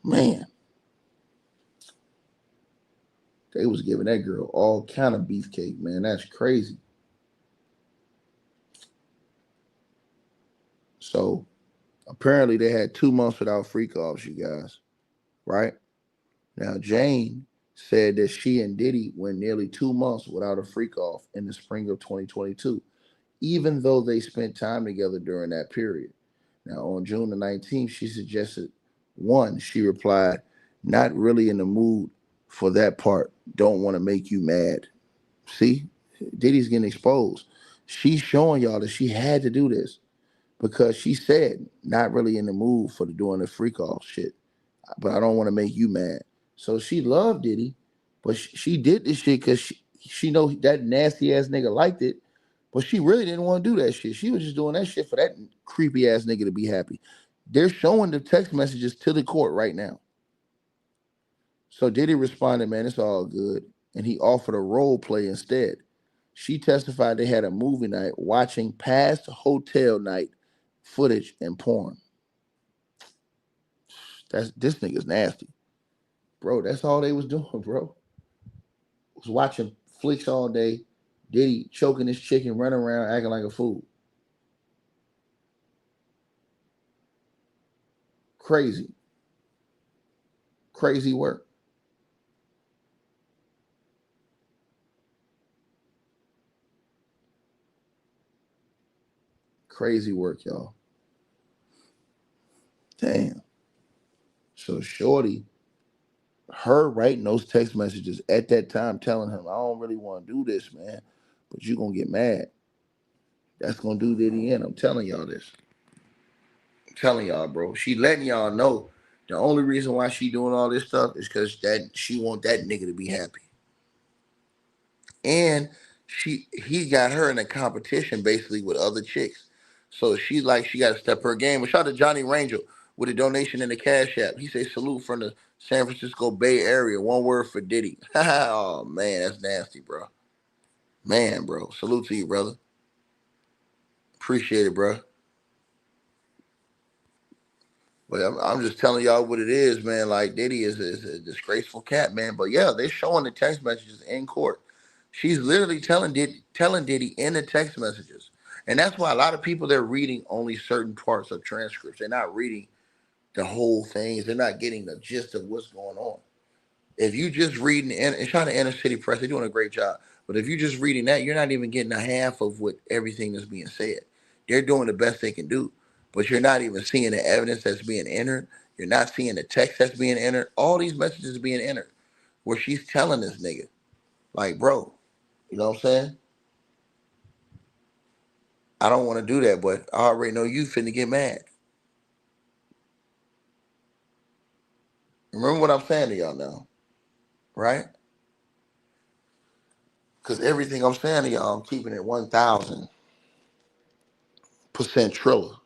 A: Man, they was giving that girl all kind of beefcake, man. That's crazy. So apparently they had 2 months without freak offs, you guys. Right? Now Jane said that she and Diddy went nearly 2 months without a freak off in the spring of 2022, even though they spent time together during that period. Now on June the 19th, she suggested one, she replied, not really in the mood for that part. Don't want to make you mad. See, Diddy's getting exposed. She's showing y'all that she had to do this because she said not really in the mood for doing the freak off shit. But I don't want to make you mad. So she loved Diddy, but she did this shit because she know that nasty ass nigga liked it, but she really didn't want to do that shit. She was just doing that shit for that creepy ass nigga to be happy. They're showing the text messages to the court right now. So Diddy responded, man, it's all good. And he offered a role play instead. She testified they had a movie night watching past hotel night footage and porn. This nigga's nasty. Bro, that's all they was doing, bro. Was watching flicks all day. Diddy choking his chicken, running around acting like a fool. Crazy. Crazy work. Crazy work, y'all. Damn. So Shorty, her writing those text messages at that time telling him, I don't really want to do this, man, but you going to get mad. That's going to do Diddy in. I'm telling y'all this. I'm telling y'all, bro. She letting y'all know the only reason why she doing all this stuff is because that she want that nigga to be happy. And he got her in a competition basically with other chicks. So she's like, she got to step her game. Shout out to Johnny Rangel with a donation in the Cash App. He said, salute from the San Francisco Bay Area. One word for Diddy. Oh, man, that's nasty, bro. Man, bro. Salute to you, brother. Appreciate it, bro. But I'm just telling y'all what it is, man. Like, Diddy is a disgraceful cat, man. But, yeah, they're showing the text messages in court. She's literally telling Diddy in the text messages. And that's why a lot of people, they're reading only certain parts of transcripts. They're not reading the whole things. They're not getting the gist of what's going on. If you just reading, and shout out to Inner City Press, they're doing a great job. But if you're just reading that, you're not even getting a half of what everything that's being said. They're doing the best they can do. But you're not even seeing the evidence that's being entered. You're not seeing the text that's being entered. All these messages are being entered where she's telling this nigga, like, bro, you know what I'm saying? I don't want to do that, but I already know you finna get mad. Remember what I'm saying to y'all now, right? Because everything I'm saying to y'all, I'm keeping it 1,000% Triller.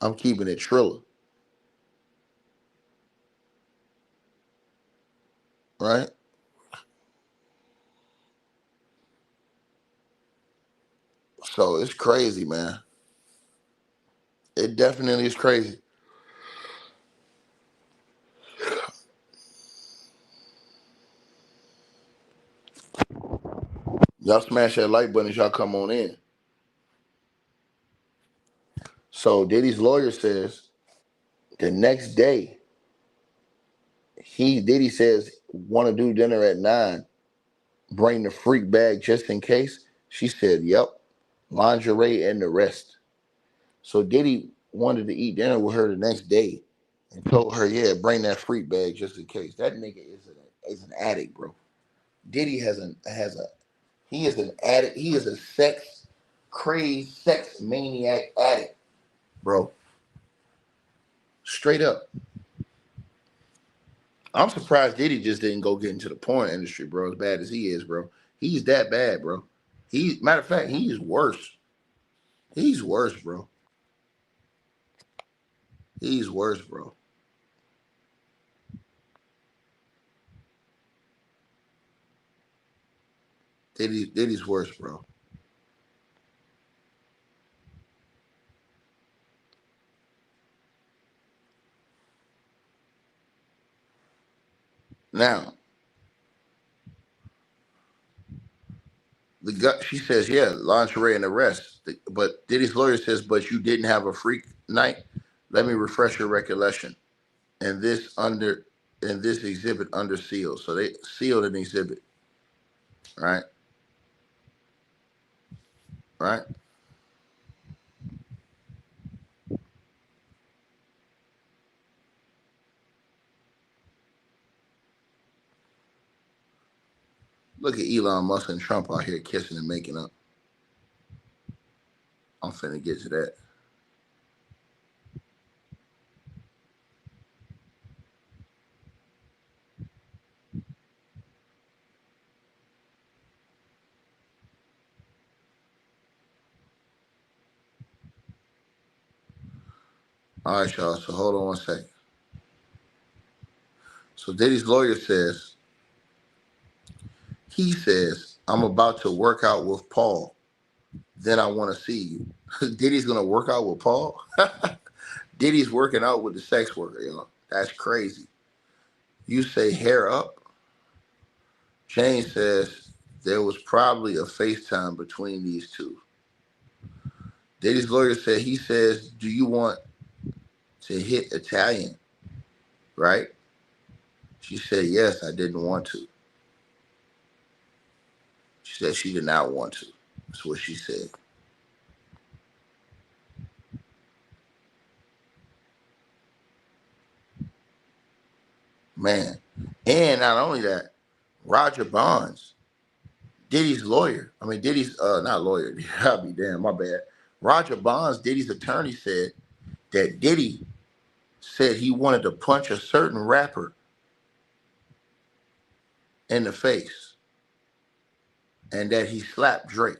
A: I'm keeping it Triller, right? So it's crazy, man. It definitely is crazy. Y'all smash that like button as y'all come on in. So Diddy's lawyer says the next day, Diddy says, want to do dinner at 9, bring the freak bag just in case. She said, "Yep, lingerie and the rest." So Diddy wanted to eat dinner with her the next day and told her, "Yeah, bring that freak bag just in case." That nigga is an addict, bro. Diddy has a he is an addict. He is a sex crazed, sex maniac addict, bro. Straight up. I'm surprised Diddy just didn't go get into the porn industry, bro. As bad as he is, bro. He's that bad, bro. Matter of fact, he's worse. He's worse, bro. He's worse, bro. Diddy's worse, bro. Now, she says, yeah, lingerie and the rest. But Diddy's lawyer says, but you didn't have a freak night. Let me refresh your recollection. And this exhibit under seal. So they sealed an exhibit, right? Right? Look at Elon Musk and Trump out here kissing and making up. I'm finna get to that. All right, y'all. So hold on one second. So Diddy's lawyer says, I'm about to work out with Paul. Then I want to see you. Diddy's gonna work out with Paul? Diddy's working out with the sex worker, y'all. That's crazy. You say hair up. Jane says there was probably a FaceTime between these two. Diddy's lawyer said, he says, do you want to hit Italian? Right? She said, yes, I didn't want to. She said she did not want to. That's what she said. Man. And not only that, Roger Bonds, Diddy's lawyer. I mean, Diddy's, not lawyer. I'll be damn, my bad. Roger Bonds, Diddy's attorney, said that Diddy said he wanted to punch a certain rapper in the face and that he slapped Drake.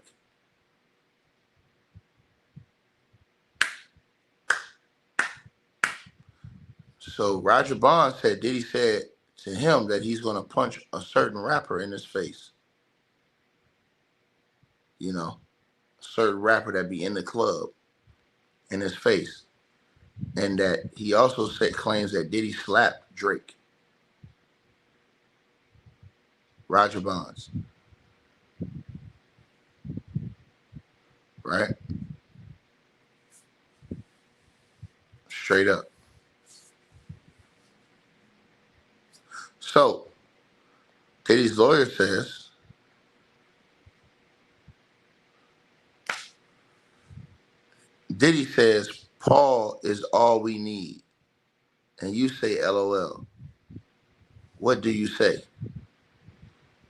A: So Roger Bonds said Diddy said to him that he's going to punch a certain rapper in his face. You know, a certain rapper that be in the club in his face. And that he also claims that Diddy slapped Drake. Roger Bonds. Right? Straight up. So, Diddy's lawyer says, Diddy says, Paul is all we need. And you say, LOL. What do you say?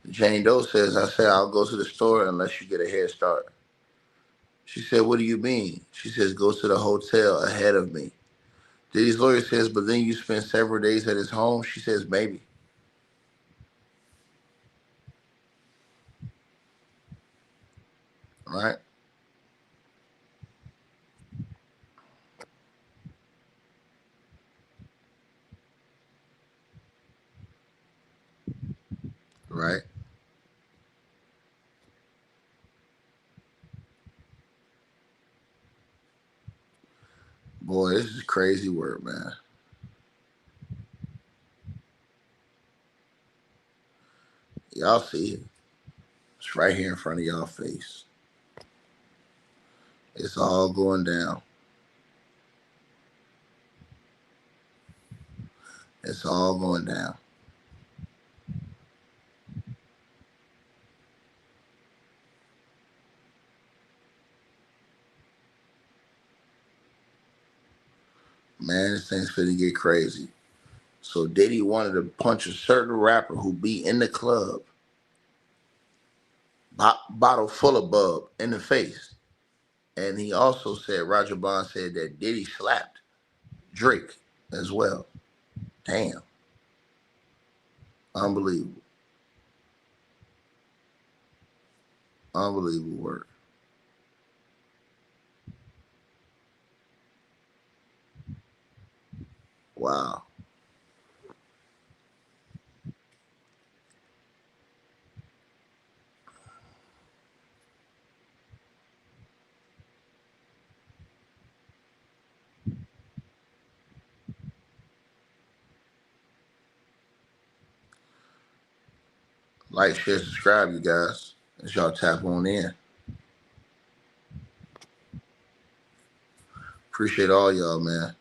A: Jane Doe says, I say, I'll go to the store unless you get a head start. She said, what do you mean? She says, go to the hotel ahead of me. Diddy's lawyer says, but then you spend several days at his home? She says, maybe. Right? Right? Boy, this is crazy work, man. Y'all see it. It's right here in front of y'all face. It's all going down. It's all going down. man, this thing's finna get crazy. So Diddy wanted to punch a certain rapper who be in the club, bottle full of bub, in the face. And he also said, Roger Bond said that Diddy slapped Drake as well. Damn. Unbelievable. Unbelievable work. Wow. Like, share, subscribe, you guys. As y'all tap on in. Appreciate all y'all, man.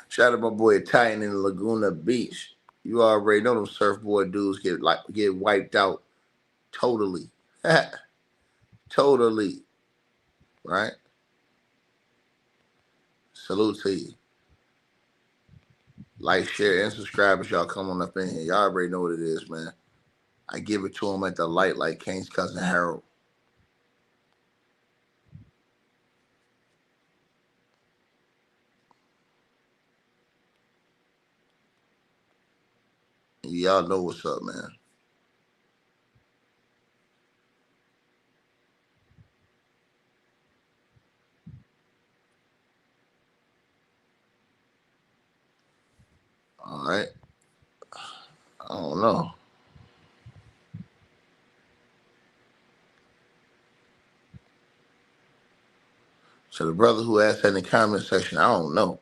A: Shout out my boy Titan in Laguna Beach. You already know them surfboard dudes get wiped out totally. Totally. Right? Salute to you. Like, share, and subscribe as y'all come on up in here. Y'all already know what it is, man. I give it to him at the light like Kane's cousin Harold. Y'all know what's up, man. All right. I don't know. So the brother who asked that in the comment section, I don't know.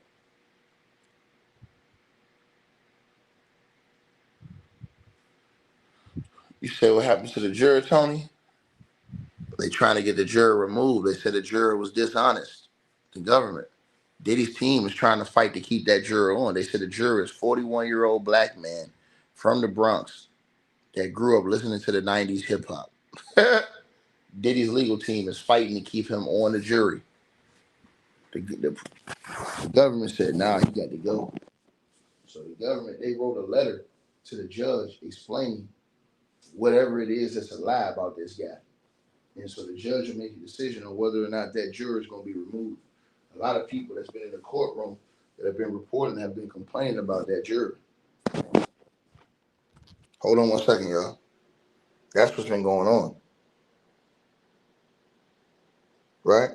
A: You say what happened to the juror, Tony? They trying to get the juror removed. They said the juror was dishonest. The government. Diddy's team is trying to fight to keep that juror on. They said the juror is 41-year-old black man from the Bronx that grew up listening to the 90s hip hop. Diddy's legal team is fighting to keep him on the jury. The government said, nah, you got to go. So the government, they wrote a letter to the judge explaining whatever it is that's a lie about this guy. And so the judge will make a decision on whether or not that juror is going to be removed. A lot of people that's been in the courtroom that have been reporting have been complaining about that juror. Hold on one second, y'all. That's what's been going on. Right?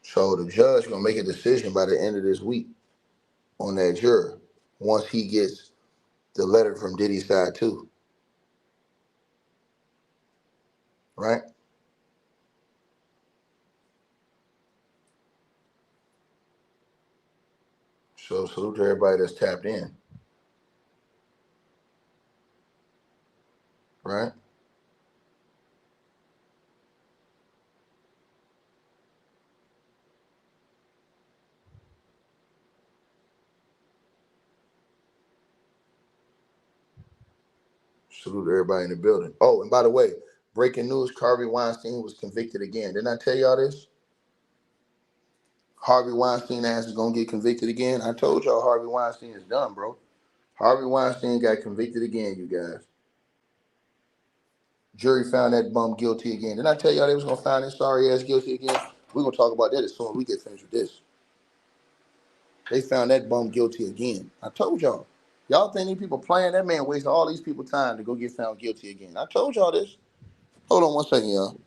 A: So the judge going to make a decision by the end of this week on that juror once he gets the letter from Diddy's side too. Right? So salute to everybody that's tapped in. Right? Salute to everybody in the building. Oh, and by the way, breaking news, Harvey Weinstein was convicted again. Didn't I tell y'all this? Harvey Weinstein ass is going to get convicted again. I told y'all Harvey Weinstein is done, bro. Harvey Weinstein got convicted again, you guys. Jury found that bum guilty again. Didn't I tell y'all they was going to find this sorry ass guilty again? We're going to talk about that as soon as we get finished with this. They found that bum guilty again. I told y'all. Y'all think these people playing? That man wasted all these people time to go get found guilty again. I told y'all this. Hold on one second, y'all.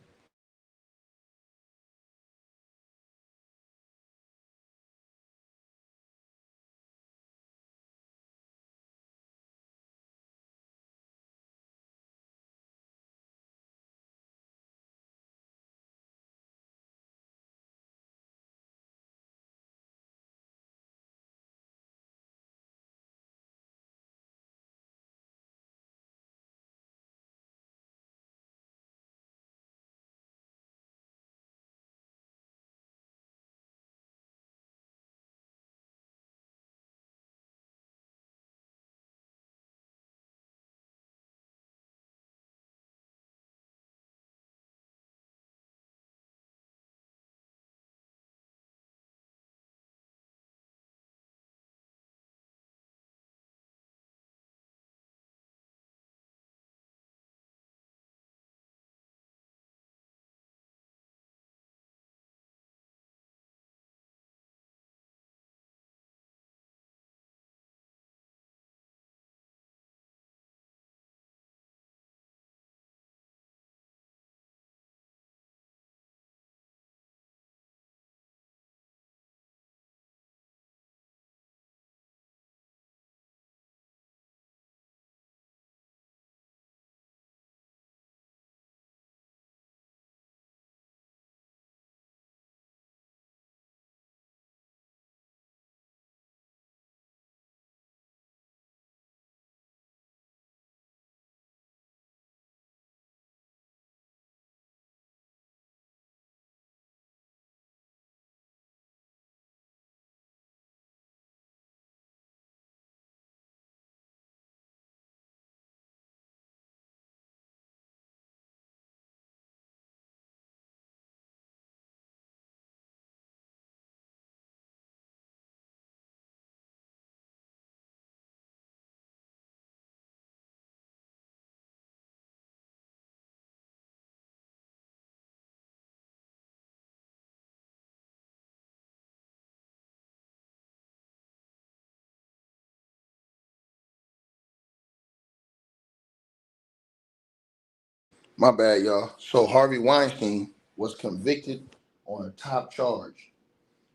A: My bad, y'all. So Harvey Weinstein was convicted on a top charge.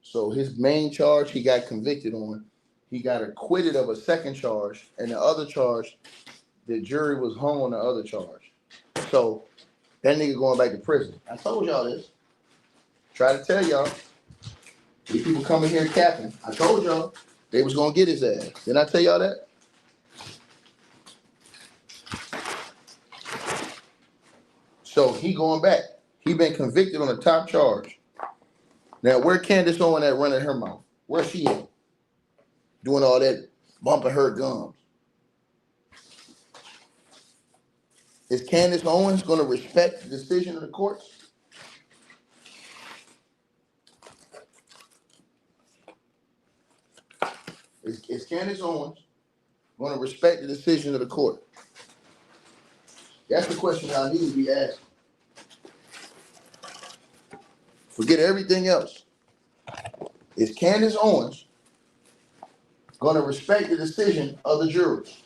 A: So his main charge he got convicted on, he got acquitted of a second charge, and the other charge, the jury was hung on the other charge. So that nigga going back to prison. I told y'all this. Try to tell y'all. These people coming here capping. I told y'all they was gonna get his ass. Didn't I tell y'all that? So he going back. He been convicted on a top charge. Now where Candace Owen at running her mouth? Where she at? Doing all that bumping her gums. Is Candace Owens gonna respect the decision of the courts? Is Candace Owens gonna respect the decision of the court? That's the question I need to be asked. Forget everything else. Is Candace Owens gonna respect the decision of the jurors?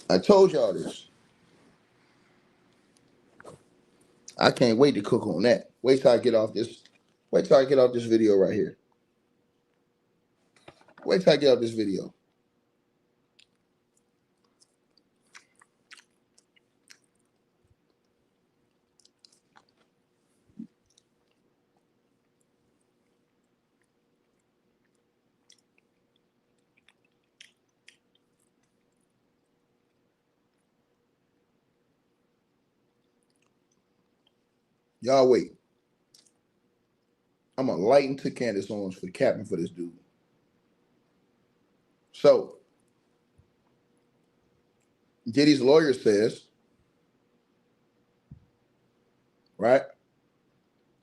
A: I told y'all this. I can't wait to cook on that. Wait till I get off this. Wait till I get off this video right here. Wait till I get off this video. Y'all wait. I'm gonna lighten to Candace Owens for capping for this dude. So Diddy's lawyer says, right?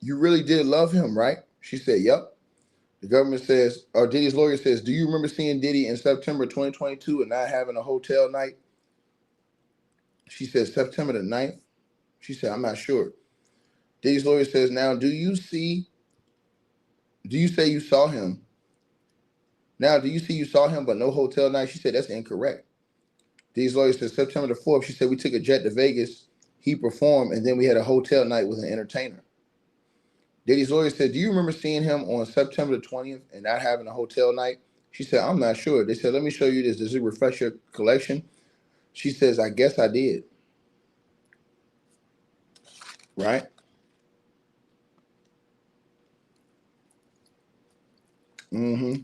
A: You really did love him, right? She said, yep. The government says, or Diddy's lawyer says, do you remember seeing Diddy in September 2022 and not having a hotel night? She said, September the 9th. She said, I'm not sure. Diddy's lawyer says, now, do you say you saw him? Now, do you see you saw him but no hotel night? She said, that's incorrect. Diddy's lawyer said, September the 4th. She said, we took a jet to Vegas. He performed, and then we had a hotel night with an entertainer. Diddy's lawyer said, do you remember seeing him on September the 20th and not having a hotel night? She said, I'm not sure. They said, let me show you this. Does it refresh your collection? She says, I guess I did. Right? Mm-hmm.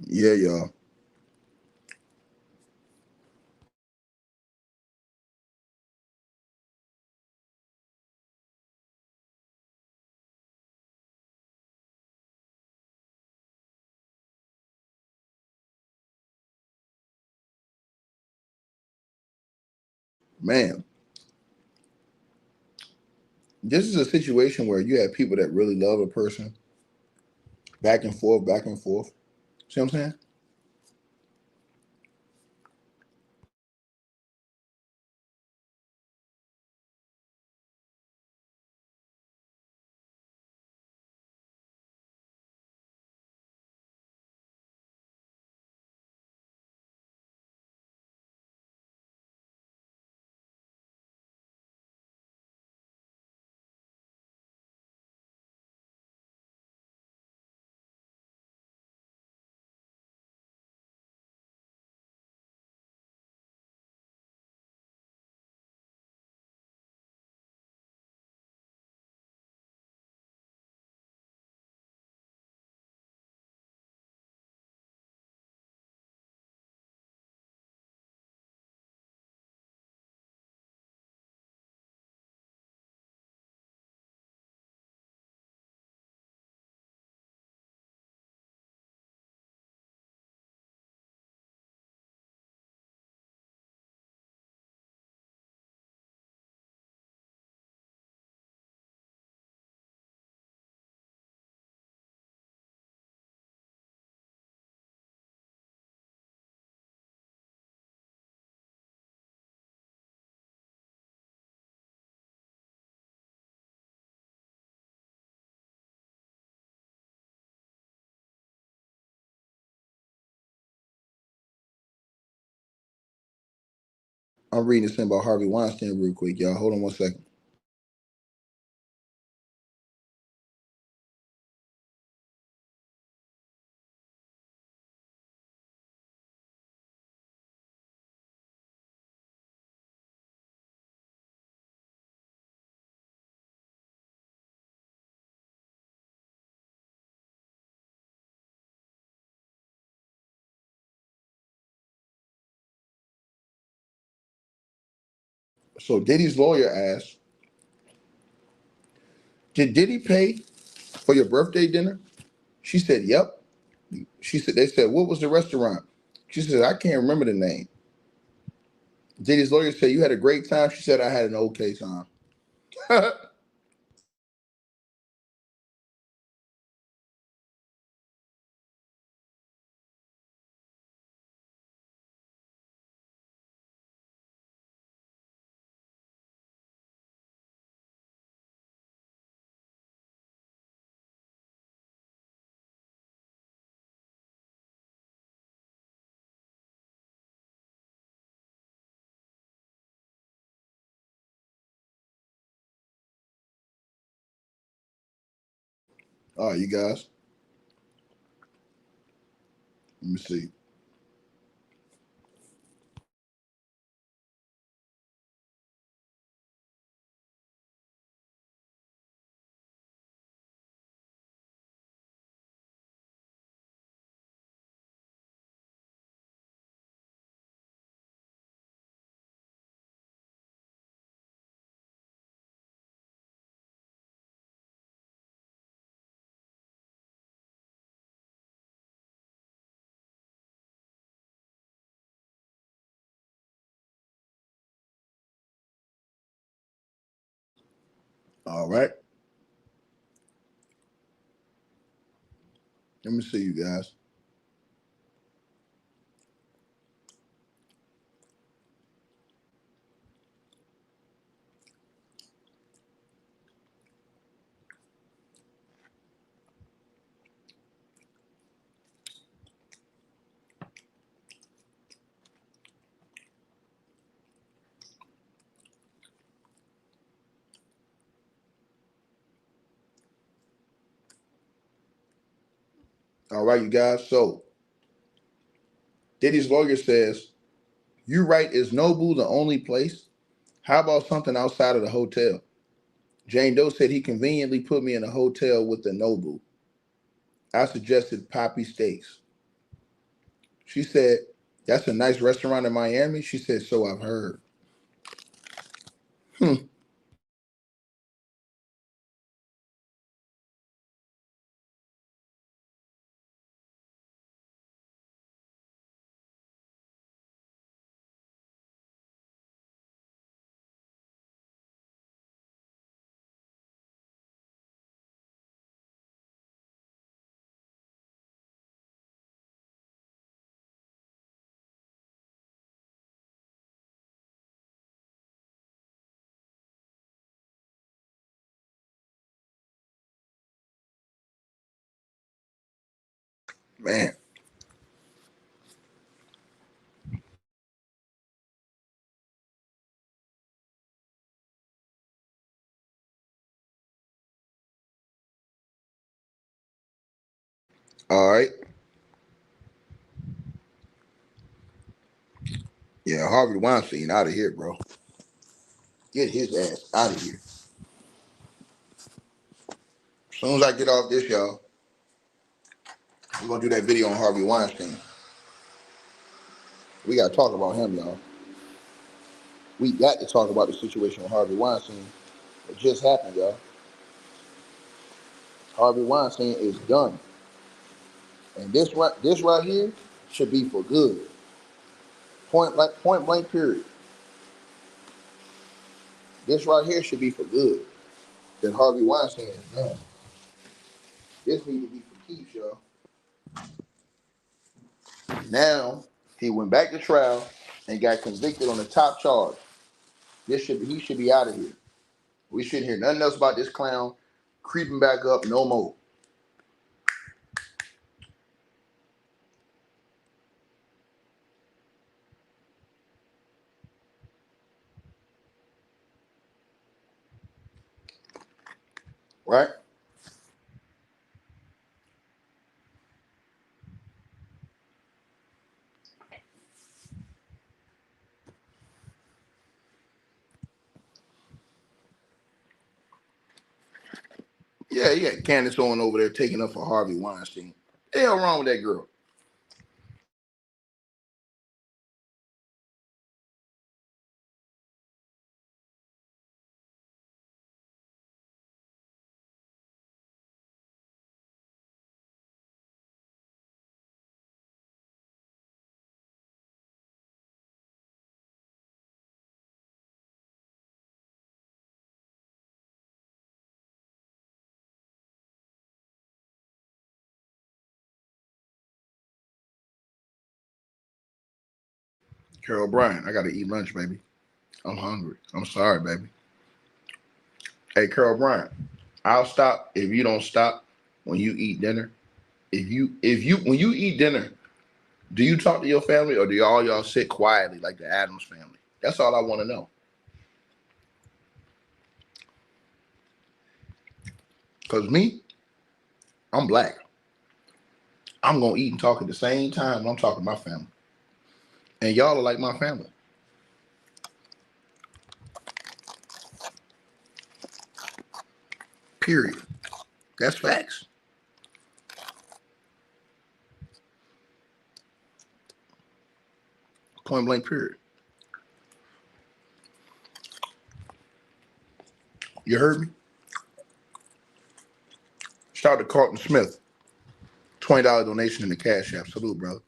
A: Yeah, y'all. Man, this is a situation where you have people that really love a person back and forth, back and forth. See what I'm saying? I'm reading this thing about Harvey Weinstein real quick, y'all. Hold on one second. So Diddy's lawyer asked, "Did Diddy pay for your birthday dinner?" She said, "Yep." They said, "What was the restaurant?" She said, "I can't remember the name." Diddy's lawyer said, "You had a great time?" She said, "I had an okay time." All right, you guys. Let me see. All right. Let me see you guys. All right, you guys. So Diddy's lawyer says, "You right, is Nobu the only place? How about something outside of the hotel?" Jane Doe said, "He conveniently put me in a hotel with the Nobu. I suggested Poppy Steaks." She said, "That's a nice restaurant in Miami." She said, "So I've heard." Hmm. Man. All right. Yeah, Harvey Weinstein out of here, bro. Get his ass out of here. As soon as I get off this, y'all, we're gonna do that video on Harvey Weinstein. We gotta talk about him, y'all. We got to talk about the situation with Harvey Weinstein. It just happened, y'all. Harvey Weinstein is done. And this right here should be for good. Point blank period. This right here should be for good. That Harvey Weinstein is done. This needs to be for keeps, y'all. Now he went back to trial and got convicted on the top charge. He should be out of here. We shouldn't hear nothing else about this clown creeping back up no more. right? Yeah. Candace Owens over there taking up for Harvey Weinstein. The hell wrong with that girl? Carol Bryant, I gotta eat lunch, baby. I'm hungry. I'm sorry, baby. Hey, Carol Bryant, I'll stop if you don't stop when you eat dinner. If you when you eat dinner, do you talk to your family or do y'all sit quietly like the Adams family? That's all I want to know. Cause me, I'm black. I'm gonna eat and talk at the same time when I'm talking to my family. And y'all are like my family. Period. That's facts. Point blank period. You heard me? Shout out to Carlton Smith. $20 donation in the Cash App. Salute, brother.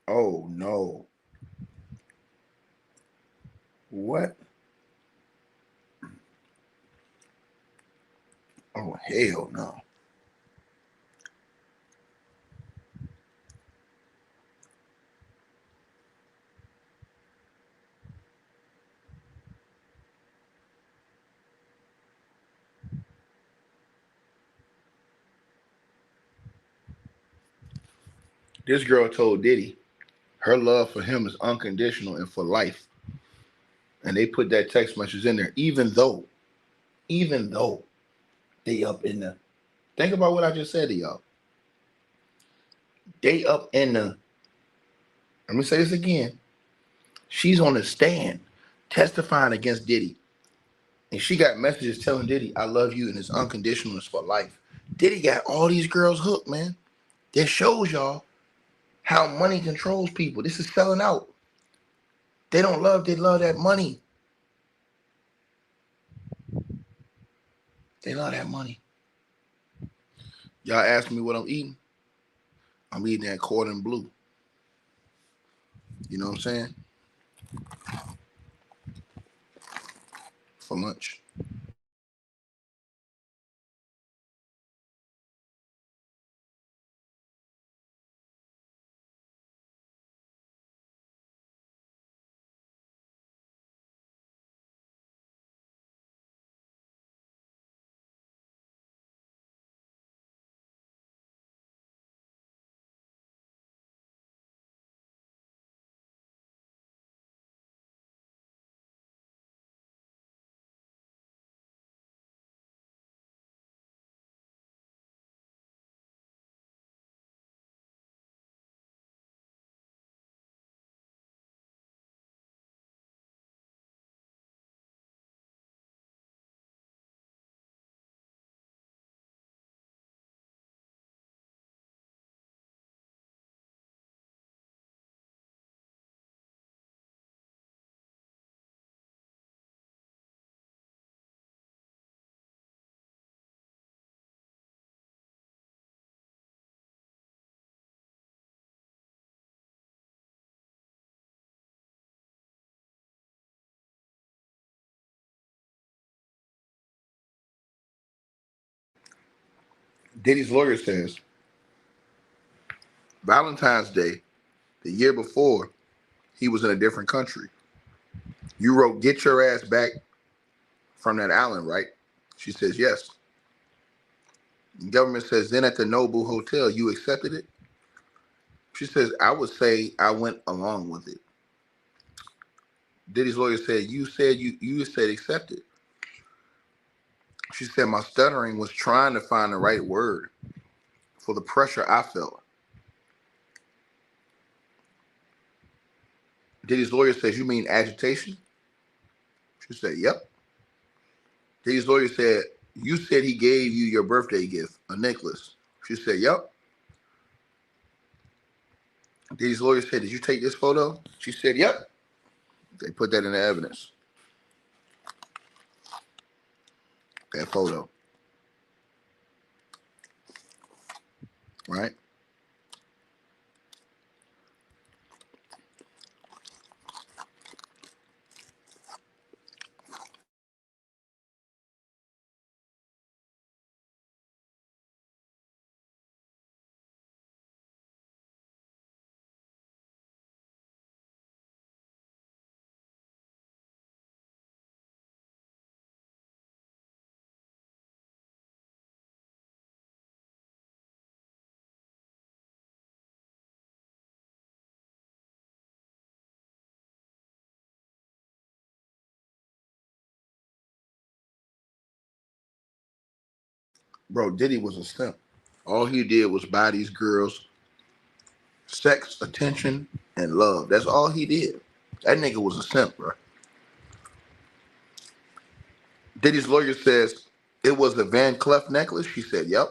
A: Oh no. What? Oh hell no. This girl told Diddy her love for him is unconditional and for life. And they put that text message in there, even though they up in the think about what I just said to y'all. They up in the let me say this again. She's on the stand testifying against Diddy. And she got messages telling Diddy, I love you and it's unconditional, it's for life. Diddy got all these girls hooked, man. That shows y'all how money controls people. This is selling out. They love that money. They love that money. Y'all ask me what I'm eating. I'm eating that cordon bleu. You know what I'm saying? For lunch. Diddy's lawyer says Valentine's Day, the year before, he was in a different country. You wrote, get your ass back from that island, right? She says, yes. The government says, then at the Noble Hotel, you accepted it? She says, I would say I went along with it. Diddy's lawyer said, you said accept it. She said, my stuttering was trying to find the right word for the pressure I felt. Diddy's lawyer says, you mean agitation? She said, yep. Diddy's lawyer said, you said he gave you your birthday gift, a necklace. She said, yep. Diddy's lawyer said, did you take this photo? She said, yep. They put that in the evidence. That photo. Right? Bro, Diddy was a simp. All he did was buy these girls sex, attention, and love. That's all he did. That nigga was a simp, bro. Diddy's lawyer says it was a Van Cleef necklace. She said, yep.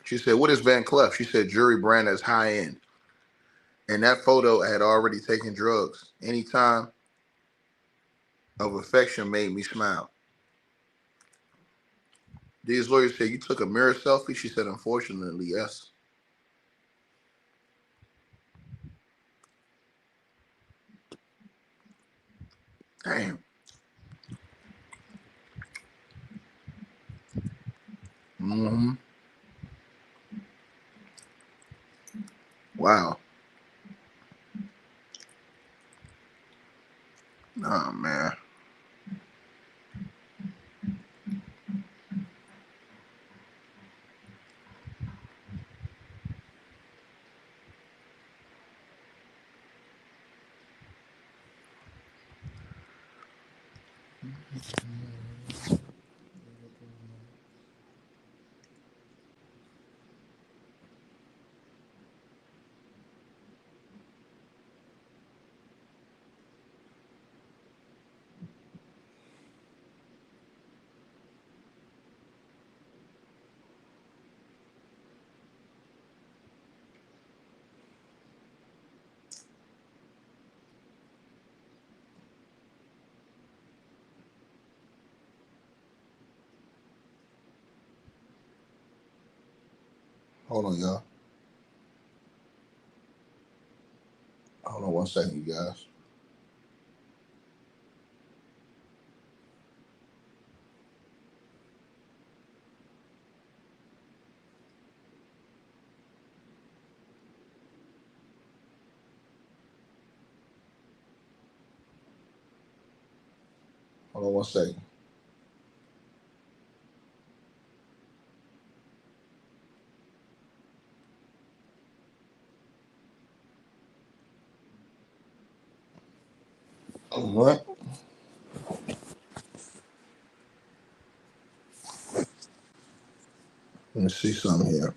A: She said, what is Van Cleef? She said, jewelry brand that's high end. And that photo had already taken drugs. Any time of affection made me smile. Diddy's lawyer said, you took a mirror selfie? She said, unfortunately, yes. Damn. Mm-hmm. Wow. Oh, man. Hold on, y'all. Hold on 1 second, you guys. Hold on 1 second. All right. Let me see something here.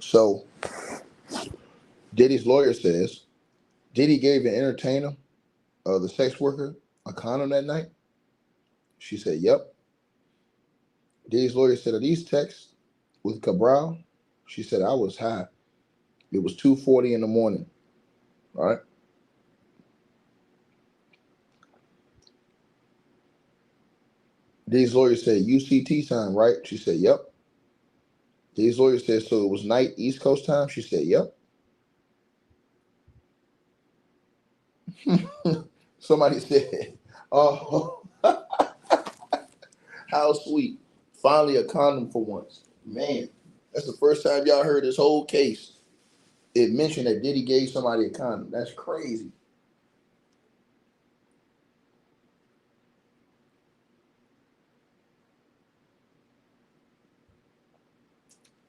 A: So, Diddy's lawyer says, Diddy gave an entertainer, the sex worker, a condom that night? She said, yep. Diddy's lawyer said, are these texts with Cabral? She said, I was high. It was 2:40 in the morning. All right. Diddy's lawyer said, UCT time, right? She said, yep. Diddy's lawyer said, so it was night East Coast time? She said, yep. Somebody said, oh, how sweet. Finally a condom for once. Man, that's the first time y'all heard this whole case. it mentioned that Diddy gave somebody a condom. That's crazy.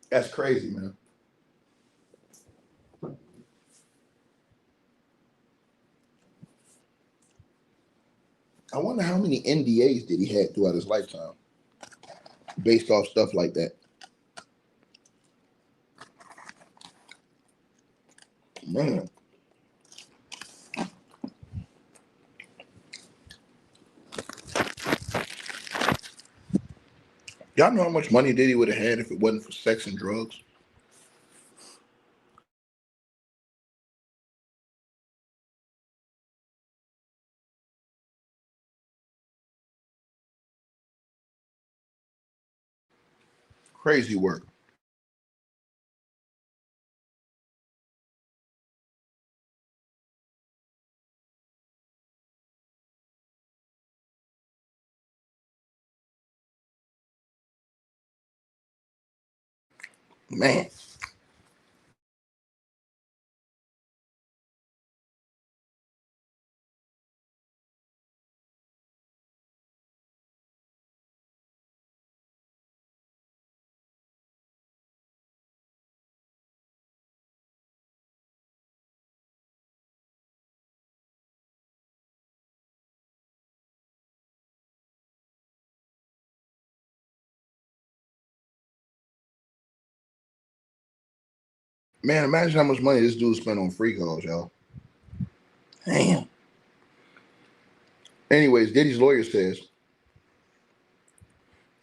A: That's crazy, man. I wonder how many NDAs did he had throughout his lifetime based off stuff like that. Man, y'all know how much money Diddy would have had if it wasn't for sex and drugs? Crazy work. Man, man, imagine how much money this dude spent on free calls, y'all. Damn. Anyways, Diddy's lawyer says,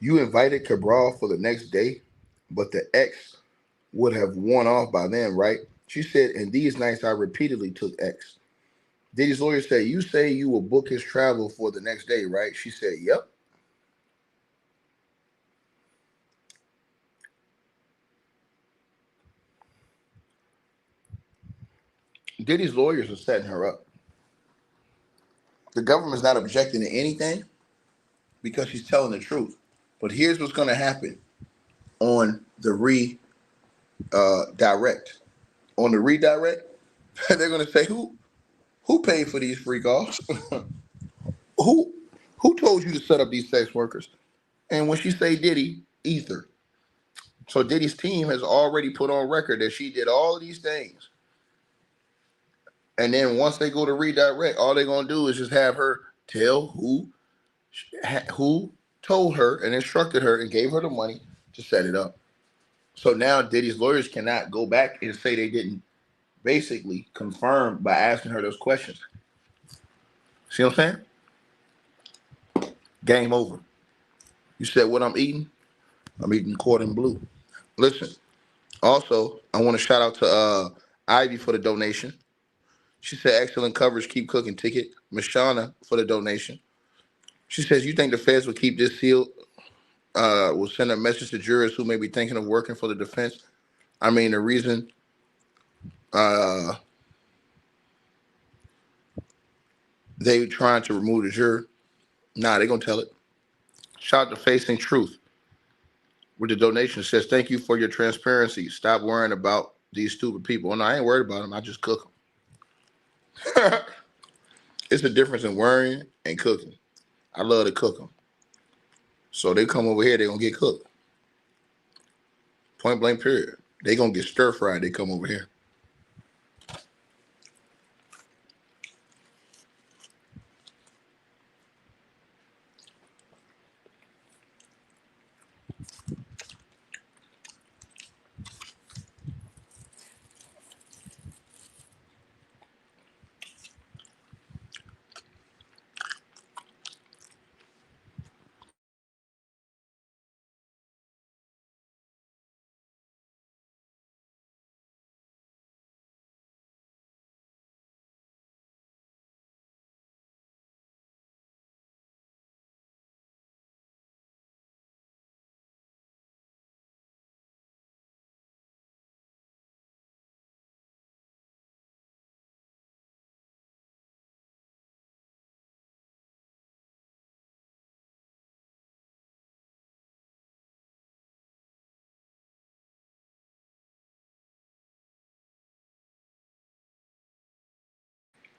A: you invited Cabral for the next day, but the ex would have worn off by then, right? She said, and these nights I repeatedly took X. Diddy's lawyer said, you say you will book his travel for the next day, right? She said, yep. Diddy's lawyers are setting her up. The government's not objecting to anything because she's telling the truth. But here's what's going to happen on the direct. On the redirect, they're going to say, who paid for these free calls? who who told you to set up these sex workers? And when she say Diddy, Ether. So Diddy's team has already put on record that she did all of these things. And then once they go to redirect, all they're gonna do is just have her tell who told her and instructed her and gave her the money to set it up. So now Diddy's lawyers cannot go back and say they didn't basically confirm by asking her those questions. See what I'm saying? Game over. You said what I'm eating? I'm eating Cordon Bleu. Listen, also, I want to shout out to Ivy for the donation. She said, excellent coverage, keep cooking ticket. Mashana for the donation. She says, you think the feds will keep this sealed? Will send a message to jurors who may be thinking of working for the defense? I mean, the reason they trying to remove the juror, nah, they going to tell it. Shout out to Facing Truth with the donation. Says, thank you for your transparency. Stop worrying about these stupid people. Oh, no, I ain't worried about them. I just cook them. It's a difference in worrying and cooking. I love to cook them. So they come over here, they're going to get cooked. Point blank period. They going to get stir fried. They come over here.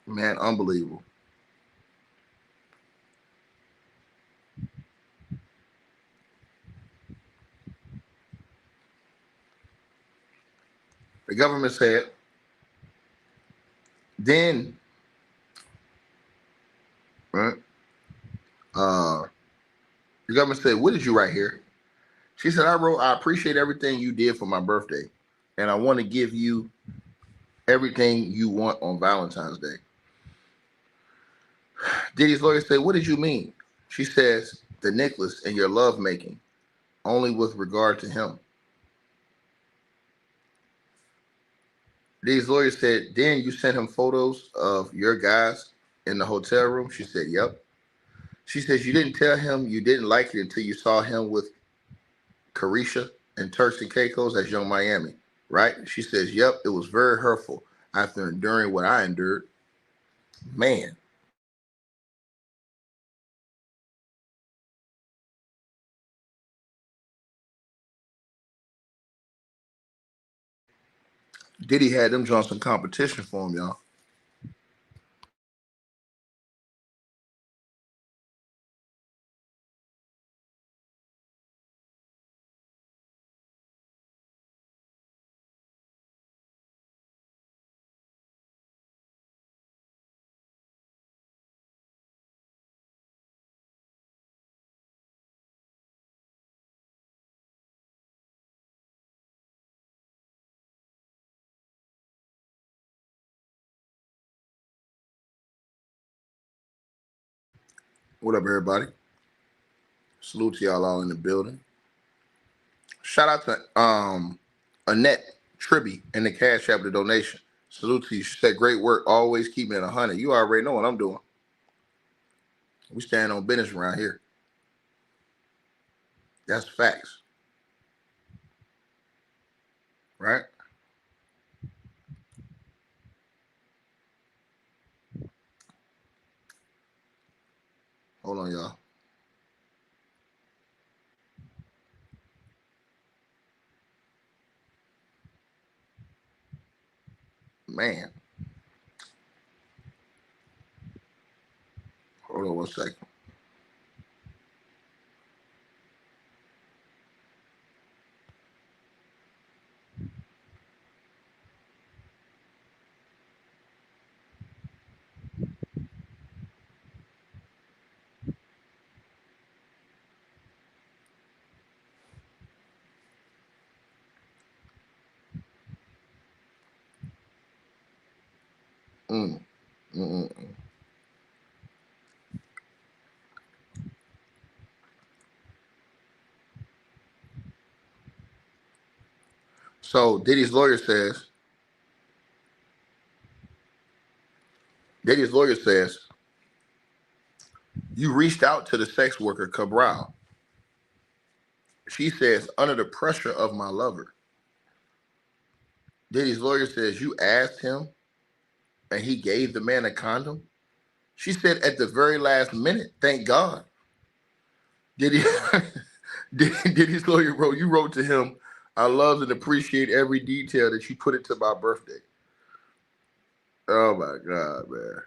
A: Man, unbelievable. The government said, then, right? Uh, the government said, what did you write here? She said, I wrote, I appreciate everything you did for my birthday, and I want to give you everything you want on Valentine's Day. Diddy's lawyer said, what did you mean? She says, the necklace and your love making, only with regard to him. Diddy's lawyer said, then you sent him photos of your guys in the hotel room? She said, yep. She says, you didn't tell him you didn't like it until you saw him with Carisha and Turks and Caicos as Young Miami, right? She says, yep, it was very hurtful after enduring what I endured. Man. Diddy had them join some competition for him, y'all. What up, everybody? Salute to y'all all in the building. Shout out to Annette Tribby in the Cash App the donation. Salute to you. She said, great work, always keeping it 100. You already know what I'm doing. We stand on business around here. That's facts. Right? Hold on, y'all. Man. Hold on one second. Mm. Mm-mm. So Diddy's lawyer says, you reached out to the sex worker Cabral. She says, under the pressure of my lover. Diddy's lawyer says, you asked him and he gave the man a condom? She said, at the very last minute, thank God. Diddy, Diddy's lawyer wrote, you wrote to him, I love and appreciate every detail that you put into my birthday. Oh my God, man.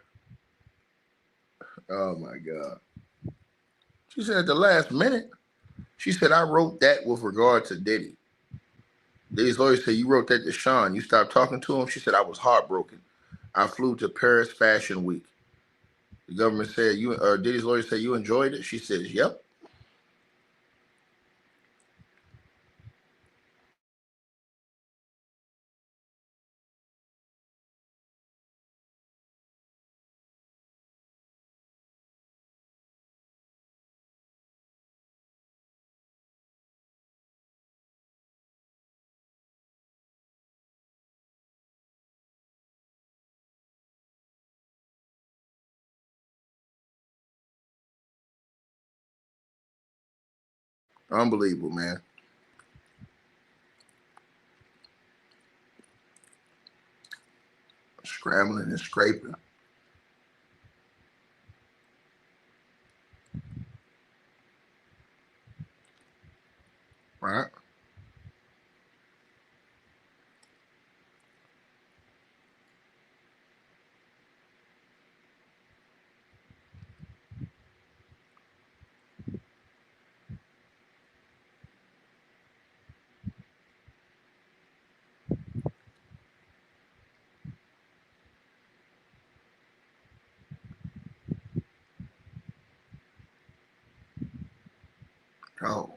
A: Oh my God. She said, at the last minute, she said, I wrote that with regard to Diddy. Diddy's lawyer said, you wrote that to Sean. You stopped talking to him? She said, I was heartbroken. I flew to Paris Fashion Week. The government said, Diddy's lawyer said, you enjoyed it? She says, yep. Unbelievable, man. Scrambling and scraping. Right? Oh.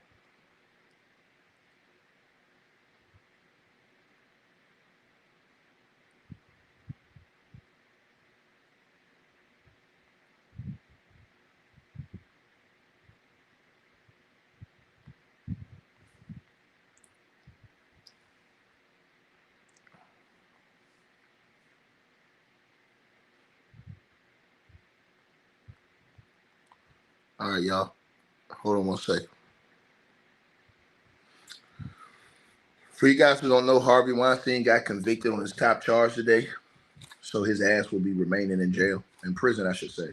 A: All right, y'all. Hold on one second. For you guys who don't know, Harvey Weinstein got convicted on his top charge today. So his ass will be remaining in jail, in prison, I should say.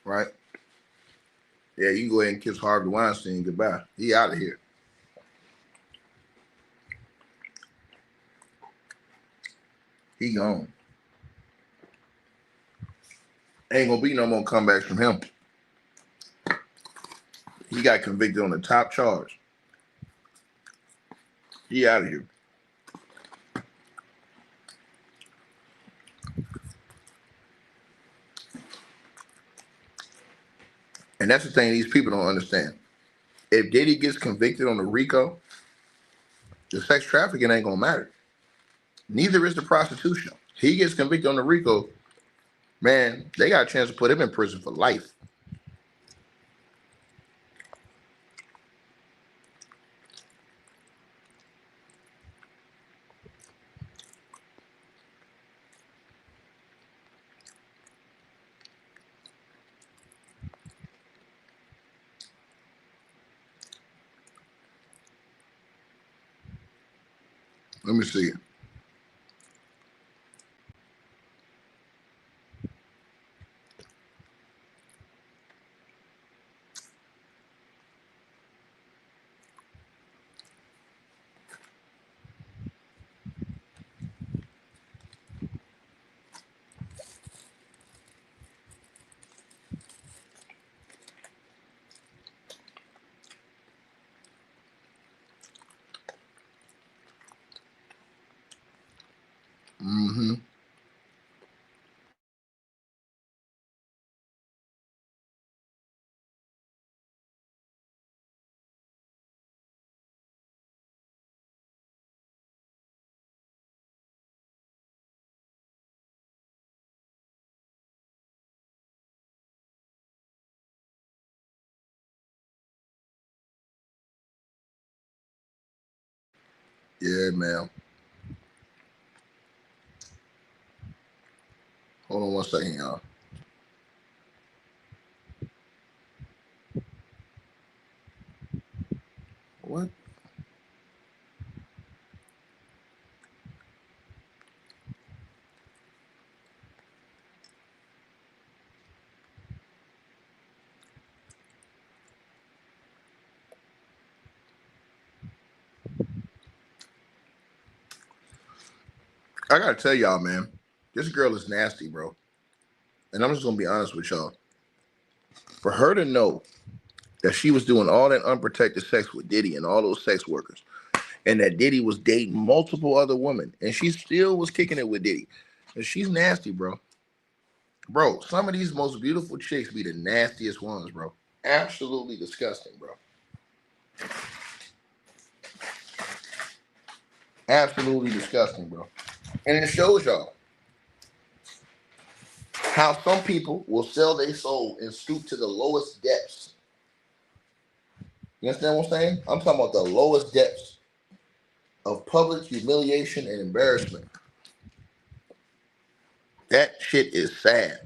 A: Right? Yeah, you can go ahead and kiss Harvey Weinstein goodbye. He out of here. He gone. Ain't gonna be no more comebacks from him. He got convicted on the top charge. He out of here. And that's the thing these people don't understand. If Diddy gets convicted on the RICO, the sex trafficking ain't gonna matter. Neither is the prostitution. He gets convicted on the RICO, man, they got a chance to put him in prison for life. Let me see. Mm-hmm. Yeah, man. Hold on one second, y'all. What? I gotta tell y'all, man, this girl is nasty, bro. And I'm just gonna be honest with y'all. For her to know that she was doing all that unprotected sex with Diddy and all those sex workers, and that Diddy was dating multiple other women, and she still was kicking it with Diddy. And she's nasty, bro. Bro, some of these most beautiful chicks be the nastiest ones, bro. Absolutely disgusting, bro. Absolutely disgusting, bro. And it shows y'all how some people will sell their soul and stoop to the lowest depths. You understand what I'm saying? I'm talking about the lowest depths of public humiliation and embarrassment. That shit is sad.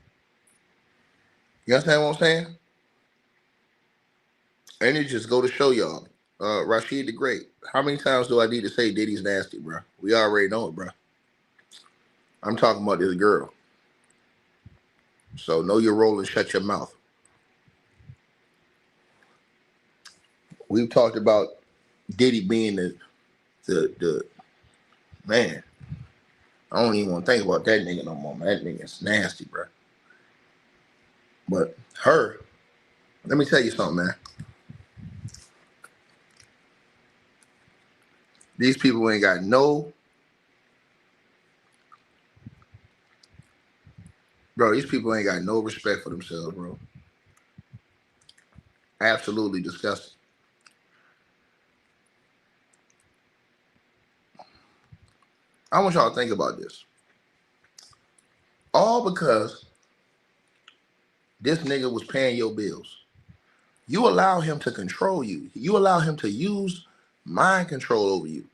A: You understand what I'm saying? And it just go to show y'all Rashid the Great. How many times do I need to say Diddy's nasty, bro? We already know it, bro. I'm talking about this girl. So know your role and shut your mouth. We've talked about Diddy being the man. I don't even want to think about that nigga no more, man. That nigga's nasty, bro. But her, let me tell you something, man. These people ain't got no, bro. These people ain't got no respect for themselves, bro. Absolutely disgusting. I want y'all to think about this. All because this nigga was paying your bills. You allow him to control you. You allow him to use mind control over you.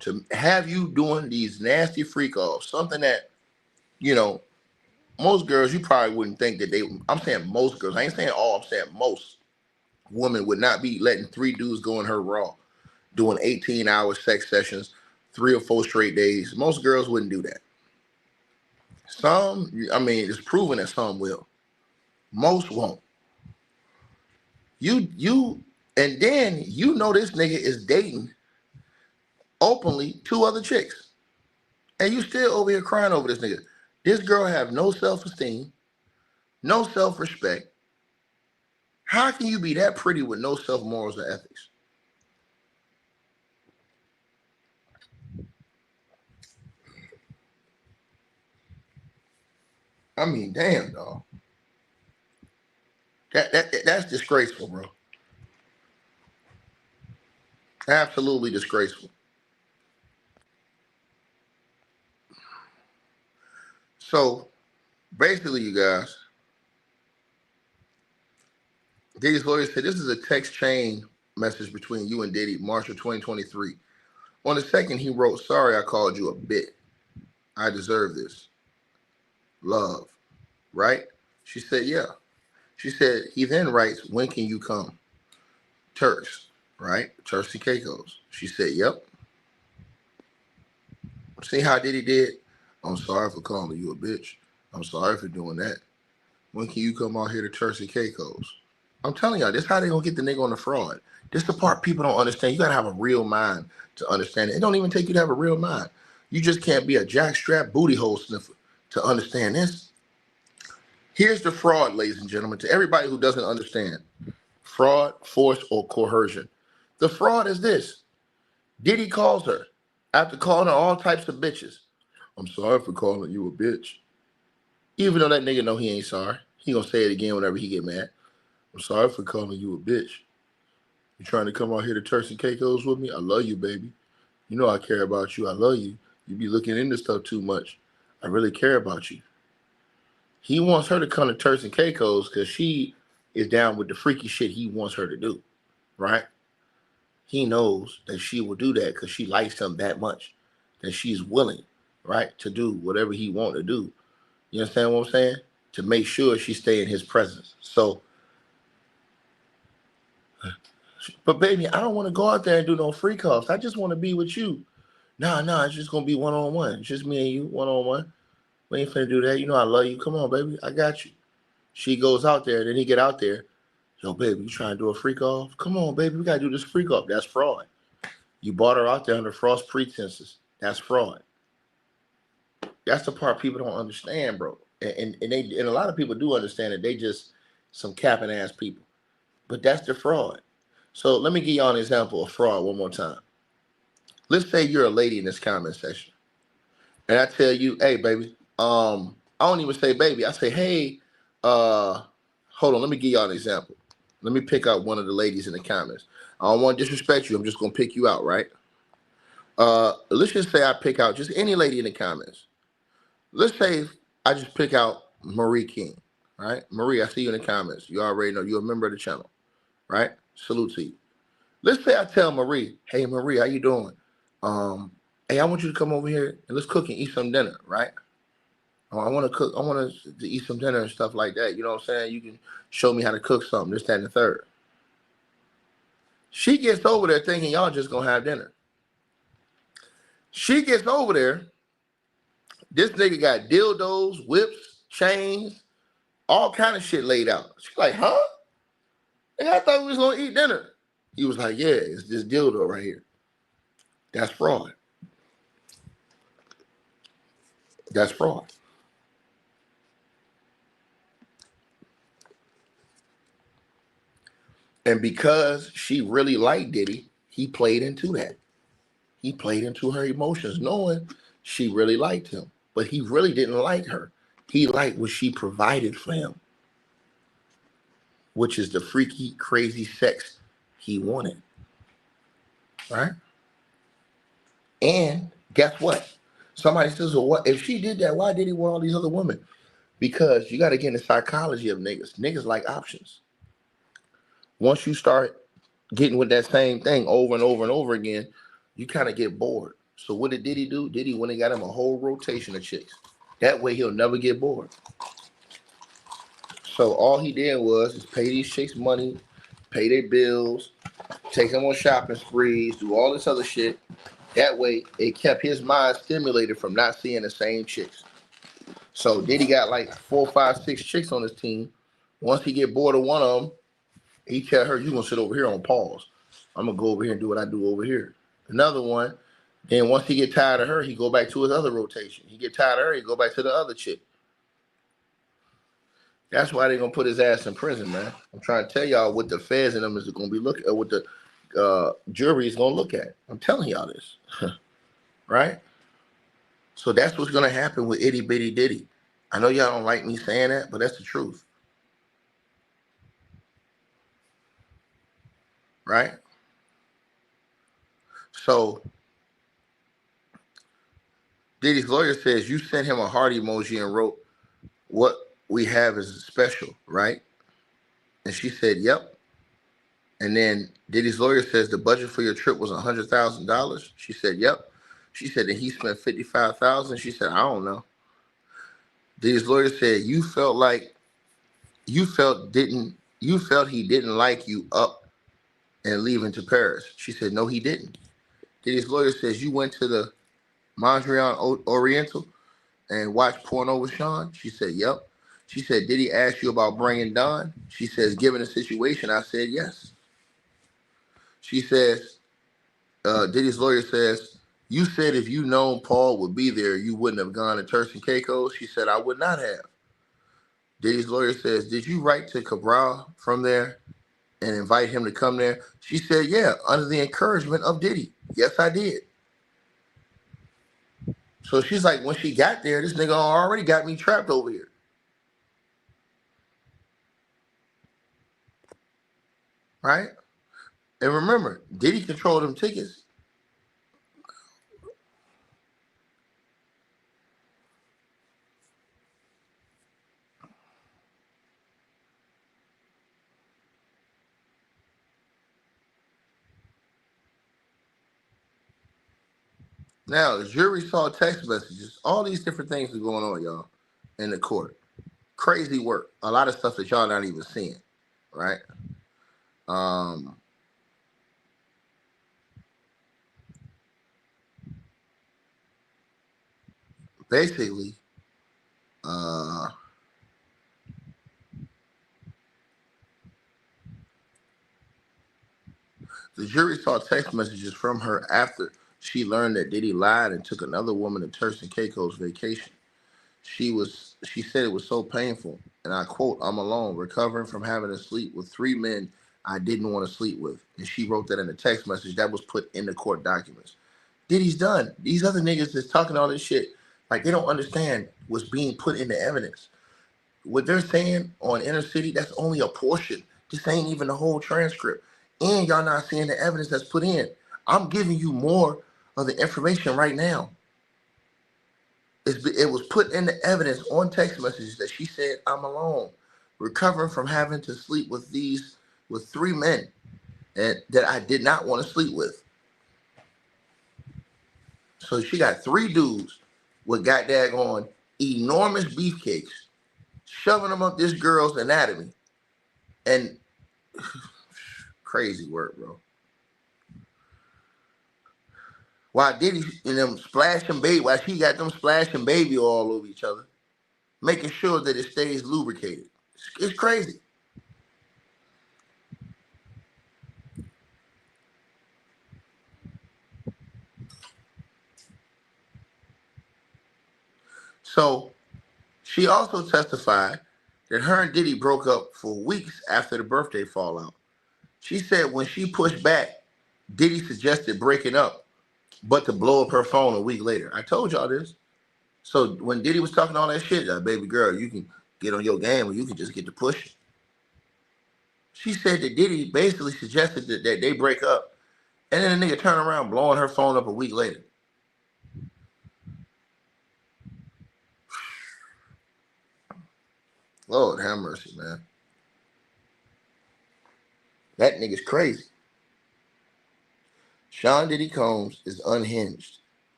A: To have you doing these nasty freak offs, something that, you know, most girls, you probably wouldn't think that they, I'm saying most girls, I ain't saying all, I'm saying most women would not be letting 3 dudes go in her raw, doing 18-hour sex sessions, 3 or 4 straight days. Most girls wouldn't do that. Some, I mean, it's proven that some will. Most won't. And then you know this nigga is dating openly 2 other chicks. And you still over here crying over this nigga. This girl have no self-esteem, no self-respect. How can you be that pretty with no self-morals or ethics? I mean, damn, dog. That's disgraceful, bro. Absolutely disgraceful. So basically, you guys, Diddy's lawyer said this is a text chain message between you and Diddy, March of 2023. On the second, he wrote, "Sorry, I called you a bit. I deserve this. Love." Right? She said, "Yeah." She said, he then writes, "When can you come? Turks." Right? Turks and Caicos. She said, "Yep." See how Diddy did? "I'm sorry for calling you a bitch. I'm sorry for doing that. When can you come out here to Turks and Caicos?" I'm telling y'all, this is how they gonna get the nigga on the fraud. This is the part people don't understand. You gotta have a real mind to understand it. It don't even take you to have a real mind. You just can't be a jackstrap booty hole sniffer to understand this. Here's the fraud, ladies and gentlemen, to everybody who doesn't understand fraud, force, or coercion. The fraud is this. Diddy calls her after calling her all types of bitches. "I'm sorry for calling you a bitch." Even though that nigga know he ain't sorry. He gonna say it again whenever he get mad. "I'm sorry for calling you a bitch. You trying to come out here to Turks and Caicos with me? I love you, baby. You know I care about you. I love you. You be looking into stuff too much. I really care about you." He wants her to come to Turks and Caicos because she is down with the freaky shit he wants her to do, right? He knows that she will do that because she likes him that much, that she's willing, right, to do whatever he wants to do. You understand what I'm saying? To make sure she stay in his presence. So, but baby, I don't want to go out there and do no freak offs. I just want to be with you. Nah, it's just gonna be one-on-one. It's just me and you, one-on-one. We ain't finna do that. You know I love you. Come on, baby. I got you. She goes out there, and then he get out there. "Yo, baby, you trying to do a freak off? Come on, baby. We gotta do this freak off." That's fraud. You bought her out there under false pretenses. That's fraud. That's the part people don't understand, bro. And a lot of people do understand it. They just some capping ass people. But that's the fraud. So let me give y'all an example of fraud one more time. Let's say you're a lady in this comment section, and I tell you, "Hey, baby," I don't even say baby. I say, "Hey, hold on, let me give y'all an example. Let me pick out one of the ladies in the comments. I don't want to disrespect you. I'm just gonna pick you out, right? Let's just say I pick out just any lady in the comments. Let's say I just pick out Marie King, right? Marie, I see you in the comments. You already know you're a member of the channel, right? Salute to you. Let's say I tell Marie, "Hey, Marie, how you doing? Hey, I want you to come over here and let's cook and eat some dinner, right? I want to cook. I want to eat some dinner and stuff like that. You know what I'm saying? You can show me how to cook something, this, that, and the third." She gets over there thinking y'all just gonna have dinner. She gets over there. This nigga got dildos, whips, chains, all kind of shit laid out. She's like, huh? And I thought we was gonna eat dinner. He was like, yeah, it's this dildo right here. That's fraud. That's fraud. And because she really liked Diddy, he played into that. He played into her emotions, knowing she really liked him. But he really didn't like her. He liked what she provided for him, which is the freaky, crazy sex he wanted. Right? And guess what? Somebody says, well, what if she did that? Why did he want all these other women? Because you got to get in the psychology of niggas. Niggas like options. Once you start getting with that same thing over and over and over again, you kind of get bored. So what did Diddy do? Diddy went and got him a whole rotation of chicks. That way he'll never get bored. So all he did was is pay these chicks money, pay their bills, take them on shopping sprees, do all this other shit. That way it kept his mind stimulated from not seeing the same chicks. So Diddy got like 4, 5, 6 chicks on his team. Once he get bored of one of them, he tell her, you gonna sit over here on pause. I'm gonna go over here and do what I do over here. Another one. Then once he get tired of her, he go back to his other rotation. He get tired of her, he go back to the other chick. That's why they gonna put his ass in prison, man. I'm trying to tell y'all what the feds and them is gonna be looking at, what the jury is gonna look at. I'm telling y'all this, right? So that's what's gonna happen with itty bitty Diddy. I know y'all don't like me saying that, but that's the truth, right? So Diddy's lawyer says you sent him a heart emoji and wrote, "What we have is special," right? And she said, "Yep." And then Diddy's lawyer says the budget for your trip was $100,000. She said, "Yep." She said that he spent 55,000. She said, "I don't know." Diddy's lawyer said you felt he didn't like you up and leaving to Paris. She said, "No, he didn't." Diddy's lawyer says you went to the Mondrian Oriental and watched porno with Sean. She said, "Yep." She said, "Did he ask you about bringing Don?" She says, "Given the situation, I said yes." She says, Diddy's lawyer says, "You said if you known Paul would be there, you wouldn't have gone to Turks and Caicos." She said, "I would not have." Diddy's lawyer says, "Did you write to Cabral from there and invite him to come there?" She said, "Yeah, under the encouragement of Diddy. Yes, I did." So she's like, when she got there, this nigga already got me trapped over here. Right? And remember, Diddy controlled them tickets. Now, the jury saw text messages. All these different things are going on, y'all, in the court. Crazy work. A lot of stuff that y'all not even seeing, right? Basically, the jury saw text messages from her after she learned that Diddy lied and took another woman to Turks and Caicos vacation. She said it was so painful, and I quote, "I'm alone, recovering from having to sleep with 3 men I didn't want to sleep with." And she wrote that in a text message that was put in the court documents. Diddy's done. These other niggas that's talking all this shit, like they don't understand what's being put into evidence. What they're saying on inner city, that's only a portion. This ain't even the whole transcript. And y'all not seeing the evidence that's put in. I'm giving you more of the information right now. It was put in the evidence on text messages that she said, "I'm alone, recovering from having to sleep with 3 men and that I did not want to sleep with." So she got 3 dudes with got daggone enormous beefcakes, shoving them up this girl's anatomy. And crazy work, bro. While Diddy and them splashing baby, while she got them splashing baby all over each other, making sure that it stays lubricated. It's crazy. So she also testified that her and Diddy broke up for weeks after the birthday fallout. She said when she pushed back, Diddy suggested breaking up, but to blow up her phone a week later. I told y'all this. So when Diddy was talking all that shit, baby girl, you can get on your game or you can just get to pushing. She said that Diddy basically suggested that they break up, and then the nigga turn around blowing her phone up a week later. Lord have mercy, man. That nigga's crazy. Sean Diddy Combs is unhinged.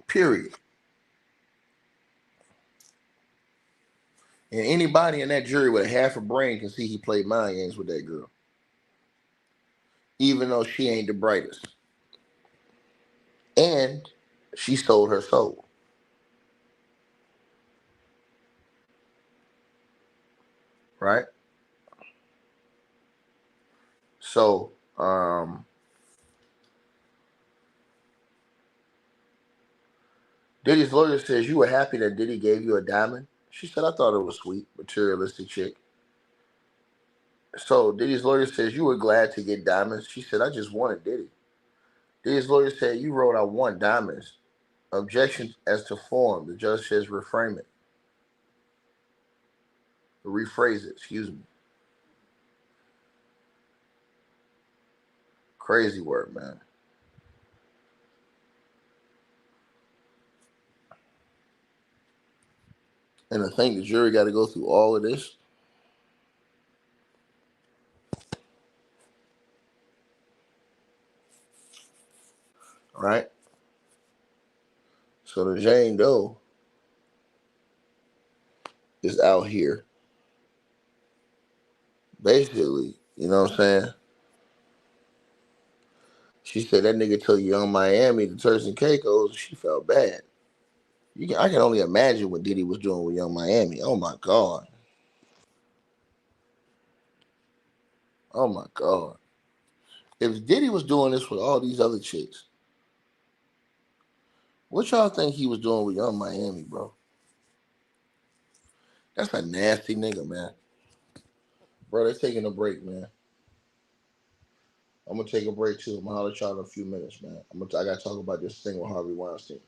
A: Period. And anybody in that jury with a half a brain can see he played mind games with that girl. Even though she ain't the brightest. And she sold her soul. Right? So, Diddy's lawyer says you were happy that Diddy gave you a diamond. She said, I thought it was sweet, materialistic chick. So Diddy's lawyer says you were glad to get diamonds. She said, I just wanted Diddy. Diddy's lawyer said you wrote, I want diamonds. Objection as to form. The judge says reframe it. Rephrase it, excuse me. Crazy word, man. And I think the jury got to go through all of this. Right? So the Jane Doe is out here. Basically, you know what I'm saying? She said that nigga took Young Miami to Turks and Caicos. She felt bad. I can only imagine what Diddy was doing with Young Miami. Oh my God. Oh my God. If Diddy was doing this with all these other chicks, what y'all think he was doing with Young Miami, bro? That's a nasty nigga, man. Bro, they're taking a break, man. I'm gonna take a break too. I'm gonna holler at y'all in a few minutes, man. I gotta talk about this thing with Harvey Weinstein.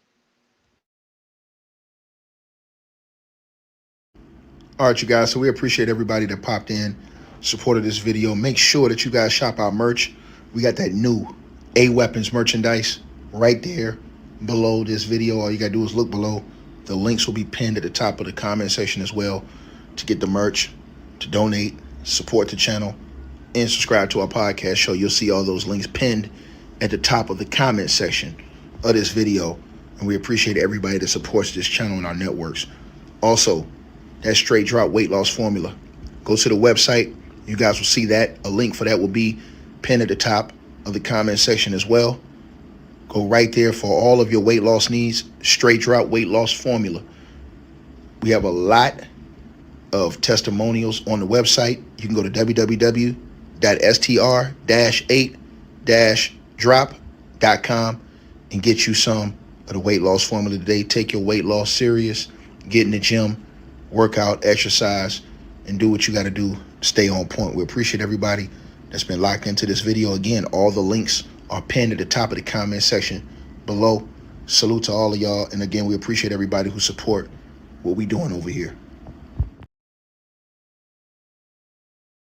C: All right, you guys. So we appreciate everybody that popped in, supported this video. Make sure that you guys shop our merch. We got that new A Weapons merchandise right there below this video. All you gotta do is look below. The links will be pinned at the top of the comment section as well to get the merch, to donate, support the channel, and subscribe to our podcast show. You'll see all those links pinned at the top of the comment section of this video. And we appreciate everybody that supports this channel and our networks. Also, that straight drop weight loss formula. Go to the website. You guys will see that. A link for that will be pinned at the top of the comment section as well. Go right there for all of your weight loss needs. Straight drop weight loss formula. We have a lot of testimonials on the website. You can go to www.str-8-drop.com and get you some of the weight loss formula today. Take your weight loss serious. Get in the gym. Work out, exercise, and do what you got to do to stay on point. We appreciate everybody that's been locked into this video. Again, all the links are pinned at the top of the comment section below. Salute to all of y'all. And again, we appreciate everybody who support what we doing over here.